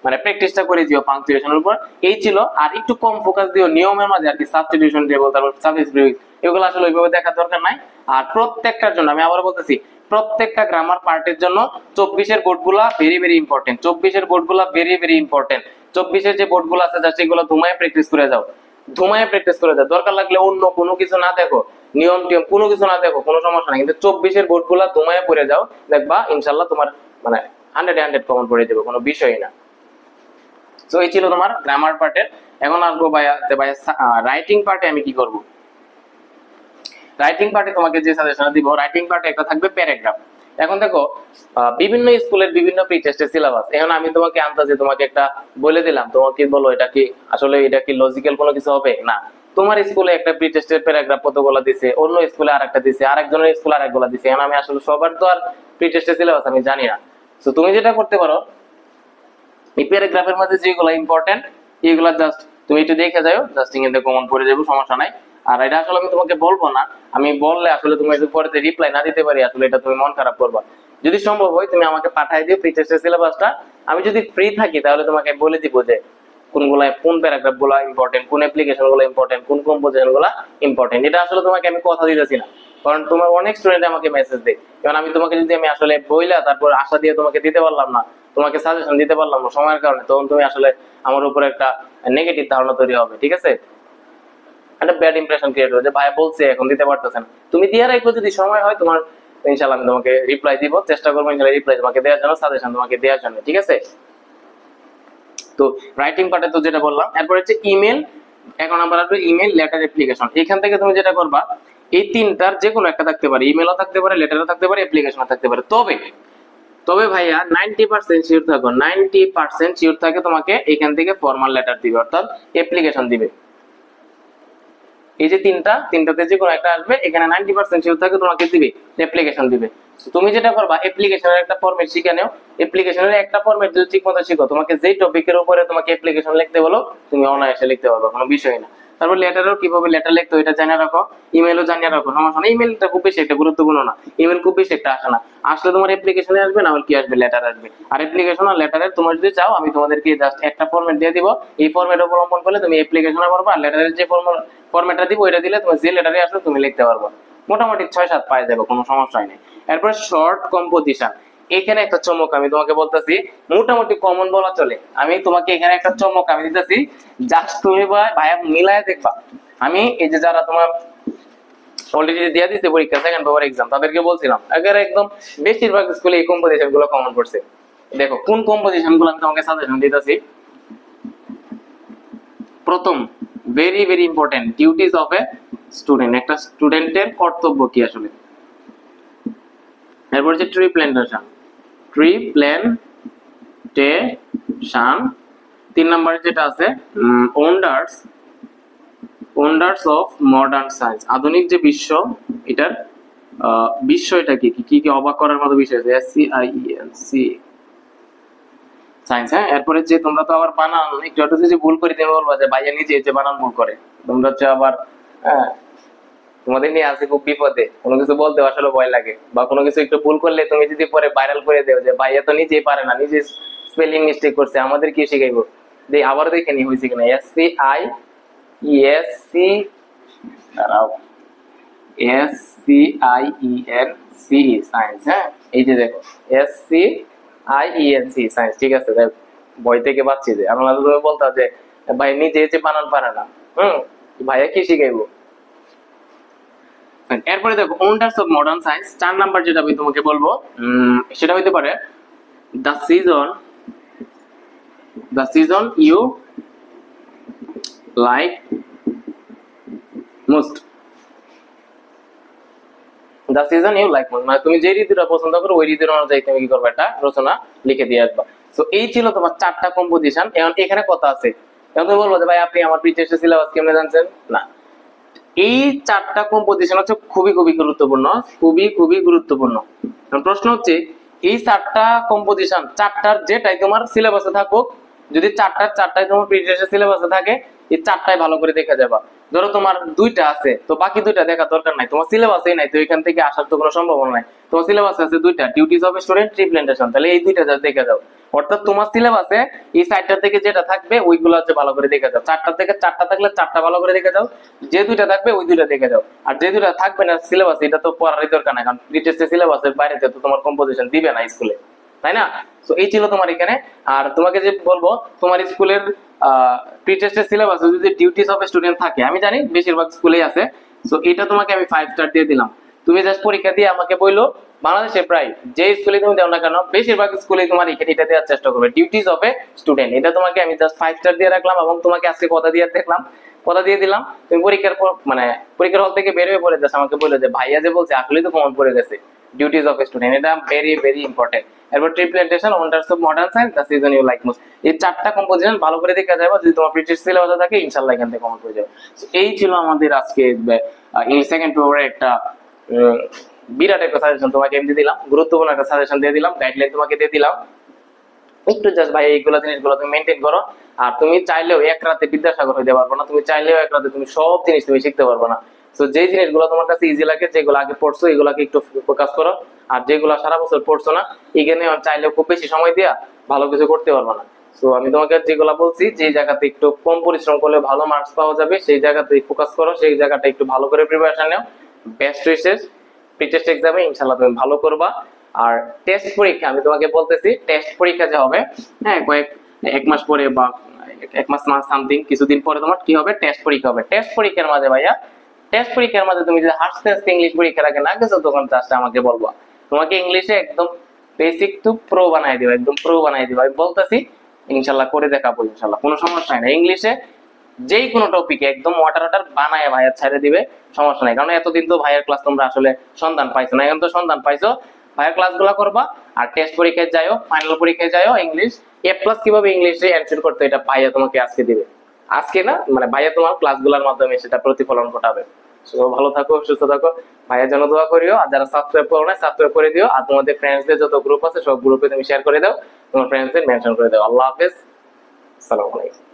[SPEAKER 1] মানে প্র্যাকটিসটা করে দিও পাংচুয়েশনের উপর। এই ছিল। আর একটু কম ফোকাস দিও নিয়মের মাঝে আর কি, সাবস্টিটিউশন টেবিল, তারপর সাফিক্স প্রিফিক্স, এগুলো আসলে ওইভাবে দেখার দরকার নাই। আর প্রত্যেকটার জন্য আমি আবার বলতেছি, প্রত্যেকটা গ্রামার পার্টের জন্য 24-এর বোর্ডগুলা ভেরি ভেরি ইম্পর্টেন্ট। 24-এর বোর্ডগুলা ভেরি ভেরি ইম্পর্টেন্ট। 24-এর যে বোর্ডগুলো আছে জাস্ট এগুলো ধুমায় প্র্যাকটিস করে যাও, দরকার লাগলে অন্য কোনো কিছু না দেখো, নিয়ম টিয়ম কোনো কিছু না দেখো, কোনো সমস্যা নাই। কিন্তু 24-এর বোর্ডগুলা ধুমায় পড়ে যাও, দেখবা ইনশাআল্লাহ তোমার মানে 100-100 কমন পড়ে যাবে, কোনো বিষয়ই না। তো এই ছিল তোমার গ্রামার পার্টের এখন আসবো ভাইয়া, ভাইয়া রাইটিং পার্টে আমি কি করব? রাইটিং পার্টে তোমাকে যে সাজেশন দিব, রাইটিং পার্টে একটা থাকবে প্যারাগ্রাফ। এখন দেখো বিভিন্ন স্কুলের বিভিন্ন প্রি টেস্টের সিলেবাস, এখন আমি তোমাকে আন্দাজে তোমাকে একটা বলে দিলাম, তোমাকে বলো এটা কি আসলে এটা কি লজিক্যাল কোনো কিছু হবে না। তোমার স্কুলে একটা প্রি টেস্টের প্যারাগ্রাফ কতগুলো দিছে, অন্য স্কুলে আরেকটা দিছে, আরেকজনের স্কুলে আরেকগুলো দিছে, এখন আমি আসলে সবার তো আর প্রি টেস্টের সিলেবাস আমি জানি না। তো তুমি যেটা করতে পারো, এই প্যারাগ্রাফের মধ্যে যেগুলো ইম্পর্টেন্ট এইগুলা জাস্ট তুমি একটু দেখে যাও, জাস্ট ইংরেজিতে কমন পড়ে যাবো, সমস্যা নাই। আর এটা আসলে আমি তোমাকে বলবো না, আমি বললে আসলে তুমি একটু পরে রিপ্লাই না দিতে পারি, আসলে এটা তুমি মন খারাপ করবা। যদি সম্ভব হয় তুমি আমাকে পাঠাই দিও প্রি টেস্টের সিলেবাসটা, আমি যদি ফ্রি থাকি তাহলে তোমাকে বলে দিব যে কোনগুলা, কোন প্যারাগ্রাফ গুলা ইম্পর্টেন্ট, কোন অ্যাপ্লিকেশন গুলো ইম্পর্টেন্ট, কোন কম্পোজিশন গুলা ইম্পর্টেন্ট। এটা আসলে তোমাকে আমি কথা দিতেছি না, কারণ তোমার অনেক স্টুডেন্ট আমাকে মেসেজ দেয়, কারণ আমি তোমাকে যদি আমি আসলে বইলা তারপর আশা দিয়ে তোমাকে দিতে পারলাম না, তোমাকে সাজেশন দিতে পারলাম না সময়ের কারণে, তখন তুমি আসলে আমার উপরে একটা নেগেটিভ ধারণা তৈরি হবে, ঠিক আছে? একটা ব্যাড ইমপ্রেশন ক্রিয়েট হবে যে ভাই বলছে এখন দিতে পারতেছেন। তুমি দিয়ে রাখো, যদি সময় হয় তোমার, ইনশাআল্লাহ আমি তোমাকে রিপ্লাই দিব, চেষ্টা করবো ইনশাআল্লাহ রিপ্লাই তোমাকে দেওয়ার জন্য, সাজেশন তোমাকে দেওয়ার জন্য, ঠিক আছে? তো রাইটিং পার্টে তো যেটা বললাম, এরপর হচ্ছে ইমেল। এখন নাম্বার আসবে ইমেল, লেটার, অ্যাপ্লিকেশন। এখান থেকে তুমি যেটা করবা, এই তিনটার যে কোনো একটা থাকতে পারে, ইমেলও থাকতে পারে, লেটারও থাকতে পারে, অ্যাপ্লিকেশনও থাকতে পারে। তবে তবে ভাইয়া 90% শিওর থাকো, 90% শিওর থাকে তোমাকে এখান থেকে ফর্মাল লেটার দিবে, অর্থাৎ অ্যাপ্লিকেশন দিবে। এই যে তিনটাতে যে কোনো একটা আসবে, এখানে 90% শিওর থাকে তোমাকে দিবে, অ্যাপ্লিকেশন দিবে। তুমি যেটা করবা, অ্যাপ্লিকেশনের একটা ফরম্যাট শিখে নাও। অ্যাপ্লিকেশনের একটা ফরম্যাট যদি ঠিকমতো শিখো, তোমাকে যেই টপিকের উপরে তোমাকে অ্যাপ্লিকেশন লিখতে বলো, তুমি অনায়াসে লিখতে পারবে, কোনো বিষয় না। তারপর লেটারও কিভাবে লেটার লিখতে হয় এটা জানিয়ে রাখো, ইমেলও জানিয়ে রাখো, সমস্যা না। ইমেলটা খুব বেশি একটা গুরুত্বপূর্ণ না, ইমেল খুব বেশি একটা আসে না, আসলে তোমার অ্যাপ্লিকেশনে আসবে, না হলে কি আসবে, লেটার আসবে। আর অ্যাপ্লিকেশন আর লেটারের তোমার যদি চাও, আমি তোমাদেরকে জাস্ট একটা ফরম্যাট দিয়ে দিব, এই ফরম্যাট অবলম্বন করলে তুমি অ্যাপ্লিকেশনে পারবে, আর লেটারের যে ফরম্যাটটা দিব ওইটা দিলে তুমি যে লেটারে আসলে তুমি লিখতে পারবে, মোটামুটি 6-7 পায়ে যাবে, কোনো সমস্যাই নেই। এরপর শর্ট কম্পোজিশন, এখানে একটা চমক আমি তোমাকে বলতেছি, মোটামুটি কমন বলা চলে। আমি তোমাকে এখানে একটা চমক আমি দিতেছি, জাস্ট তুমি ভাইয়া মিলায় দেখবা। আমি এই যে যারা তোমার অলরেডি দিয়ে দিতে পরীক্ষা, সেকেন্ড পেপার এক্সাম, তাদেরকে বলছিলাম আগে একদম বেশিরভাগ স্কুলে এই কম্পোজিশন গুলো কমন পড়ছে। দেখো কোন কম্পোজিশন গুলো আমি তোমাকে সাজেশন দিতেছি। প্রথম, very very important, duties of a student, একটা স্টুডেন্টের কর্তব্য কি আসলে। এরপর হচ্ছে ট্রি প্ল্যান্টেশন, ট্রি প্ল্যান্টেশন। 3 নম্বরে যেটা আছে ওন্ডার্স অফ মডার্ন সায়েন্স, আধুনিক যে বিশ্ব, এটার বিষয়টা কি কি কি অবাক করার মতো বিষয় আছে, SCIENC সায়েন্স। হ্যাঁ, এরপরে যে তোমরা তো আবার বানান একটু একটু যদি ভুল করে দেবে, বলবা যে ভাইয়া নিজে যে বানান ভুল করে, তোমরা হচ্ছে আবার তোমাদের নিয়ে আছে খুব বিপদে, কোনো কিছু বলতে আসলে ভয় লাগে, বা কোনো কিছু একটু ভুল করলে তুমি যদি পরে ভাইরাল করে দেও যে ভাইয়া তো নিজেই পারে না, নিজে স্পেলিং মিস্টেক করছে, আমাদের কি শিখাইবো, যে আবার দেখে নি হয়েছে কিনা। SCIENCE science. হ্যাঁ, এই যে দেখো SCIENC সায়েন্স, ঠিক আছে? বই থেকে পাচ্ছি যে আমরা তুমি বলতা যে ভাই নিজে যে বানান পারে না, ভাইয়া কি শিখাইবো। এরপরে দেখো wonders of modern science, 4 number যেটা আমি তোমাকে বলবো, সেটা হইতে পারে the season you like most. The season you like most মানে তুমি যে ঋতুটা পছন্দ করো ওই ঋতুর অনুযায়ী তুমি কি করবে, একটা রচনা লিখে দিয়ে আসবা। তো এই ছিল তোমার 4টা কম্পোজিশন। এখন এখানে কথা আছে, এখন তুমি বলবো যে ভাই আপনি আমার প্রিটেস্টের সিলেবাস কেমনে জানছেন? না, এই 4টা কম্পোজিশন হচ্ছে খুবই খুবই গুরুত্বপূর্ণ, খুবই খুবই গুরুত্বপূর্ণ। প্রশ্ন হচ্ছে এই 4টা কম্পোজিশন, 4টার যেটাই তোমার সিলেবাসে থাকুক, যদি 4টাই তোমার প্রিটেস্টের সিলেবাসে থাকে, এই 4টাই ভালো করে দেখে যাবা। ধরো তোমার 2টা আছে, তো বাকি 2টা দেখা দরকার নাই, তোমার সিলেবাসেই নাই, তো এখান থেকে আসার তো কোনো সম্ভাবনা নাই। তোমার সিলেবাসে আছে 2টা, duties of student, tree plantation, তাহলে এই 2টা জাস্ট দেখে যাও। অর্থাৎ তোমার সিলেবাসে এই 4টা থেকে যেটা থাকবে ওইগুলো হচ্ছে ভালো করে দেখে যাও। 4টা থেকে 4টা থাকলে 4টা ভালো করে দেখে যাও, যে 2টা থাকবে ওই 2টা দেখে যাও। আর যে 2টা থাকবে না সিলেবাসে, এটা তো পড়ারই দরকার নাই, কারণ প্রিটেস্টের সিলেবাসের বাইরে তো তোমার কম্পোজিশন দিবে না স্কুলে, তাই না? তো এই ছিল তোমার এখানে। আর তোমাকে যে বলবো, তোমার স্কুলের প্রি-টেস্টের সিলেবাসে যদি ডিউটিস অফ স্টুডেন্ট থাকে, আমি জানি বেশিরভাগ স্কুলেই আছে, সো এটা তোমাকে আমি 5 স্টার দিয়ে দিলাম। তুমি জাস্ট পরীক্ষা দিয়ে আমাকে বললো, বাংলাদেশে প্রায় যে স্কুলে তুমি দাও না কেন বেশিরভাগ স্কুলে তোমার এটা দেওয়ার চেষ্টা করবে, ডিউটিজ অফ এ স্টুডেন্ট। এটা তোমাকে আমি জাস্ট 5 স্টার দিয়ে রাখলাম এবং তোমাকে আজকে কথা দিয়ে দেখলাম, কথা দিয়ে দিলাম। তুমি পরীক্ষার পর মানে পরীক্ষার হল থেকে বের হয়ে পড়ে জাস্ট আমাকে বললো যে ভাইয়া যে বলছে আসলেই তো কমন পড়ে গেছে, ডিউটিজ অফ এ স্টুডেন্ট। এটা ভেরি ভেরি ইম্পর্টেন্ট। এরপর tree plantation, wonders of modern science, the season you like most. এই 4টা কম্পোজিশন ভালো করে দেখা যাবে, যদি তোমার প্রিটেস্ট সিলেবাসে থাকে ইনশাআল্লাহ এখান থেকে কমন পড়ে যাবে। সো এই ছিল আমাদের আজকে ইংলিশ সেকেন্ড পেপারের একটা বিরাট একটা সাজেশন তোমাকে এমনি দিলাম, গুরুত্বপূর্ণ একটা সাজেশন দিয়ে দিলাম, গাইডলাইন তোমাকে দিয়ে দিলাম। একটু জাস্ট ভাই এইগুলো জিনিসগুলো তুমি মেনটেন করো। আর তুমি চাইলেও এক রাতে বিদ্যাসাগর হইতে পারবো না, তুমি চাইলেও এক রাতে তুমি সব জিনিস তুমি শিখতে পারবো না। তো যে জিনিসগুলো তোমার কাছে ইজি লাগে, যেগুলো আগে পড়ছো এগুলাকে একটু ফোকাস করো। আর যেগুলো সারা বছর পড়ছো না, এখানে চাইলেও খুব বেশি সময় দিয়া ভালো কিছু করতে পারবো না। তো আমি তোমাকে যেগুলো বলছি, যে জায়গাতে একটু কম পরিশ্রম করলে ভালো মার্কস পাওয়া যাবে সেই জায়গাতে ফোকাস করো, সেই জায়গাটা একটু ভালো করে প্রিপারেশন নাও। বেস্ট উইশেস, প্রি-টেস্ট এক্সামে ইনশাআল্লাহ তুমি ভালো করবা। আর টেস্ট পরীক্ষা আমি তোমাকে বলতেছি, টেস্ট পরীক্ষা যে হবে, হ্যাঁ এক মাস পরে বা এক মাস না সামথিং কিছুদিন পরে তোমার কি হবে, টেস্ট পরীক্ষা হবে। টেস্ট পরীক্ষার মাঝে ভাইয়া, টেস্ট পরীক্ষার মাঝে তুমি যদি হাসতে হাসতে ইংলিশ পরীক্ষার আগে না গেছো, তখন জাস্ট আমাকে বলবা, তোমাকে ইংলিশে একদম বেসিক টু প্রো বানাই দিবা, একদম প্রো বানাই দিবা। আমি বলতেছি ইনশাআল্লাহ করে দেখাবো, ইনশাআল্লাহ কোনো সমস্যা নাই। ইংলিশে যেই কোনো টপিকে একদম ওয়াটার বানায় ভাইয়ার ছেড়ে দিবে, সমস্যা নাই। কারণ এতদিন তো ভাইয়ের ক্লাস তোমরা আসলে সন্ধান পাইছো না, এখন তো সন্ধান পাইছো, ভাইয়ের ক্লাসগুলো করবা। আর টেস্ট পরীক্ষায় যাইও, ফাইনাল পরীক্ষায় যাইও, ইংলিশ A+ কিভাবে ইংলিশে অ্যানসার করতে এটা ভাইয়া তোমাকে আজকে দিবে, আজকে না মানে ভাইয়া তোমার ক্লাসগুলোর মাধ্যমে সেটা প্রতিফলন ঘটাবে। সো ভালো থাকো, সুস্থ থাকো, ভাইয়ার জন্য দোয়া করিও। আর যারা সাবস্ক্রাইব করো না, সাবস্ক্রাইব করে দিও। আর তোমাদের ফ্রেন্ডসদের যত গ্রুপ আছে সব গ্রুপে তুমি শেয়ার করে দাও, তোমার ফ্রেন্ডসদের মেনশন করে দাও। আল্লাহ হাফেজ, আসসালামু আলাইকুম।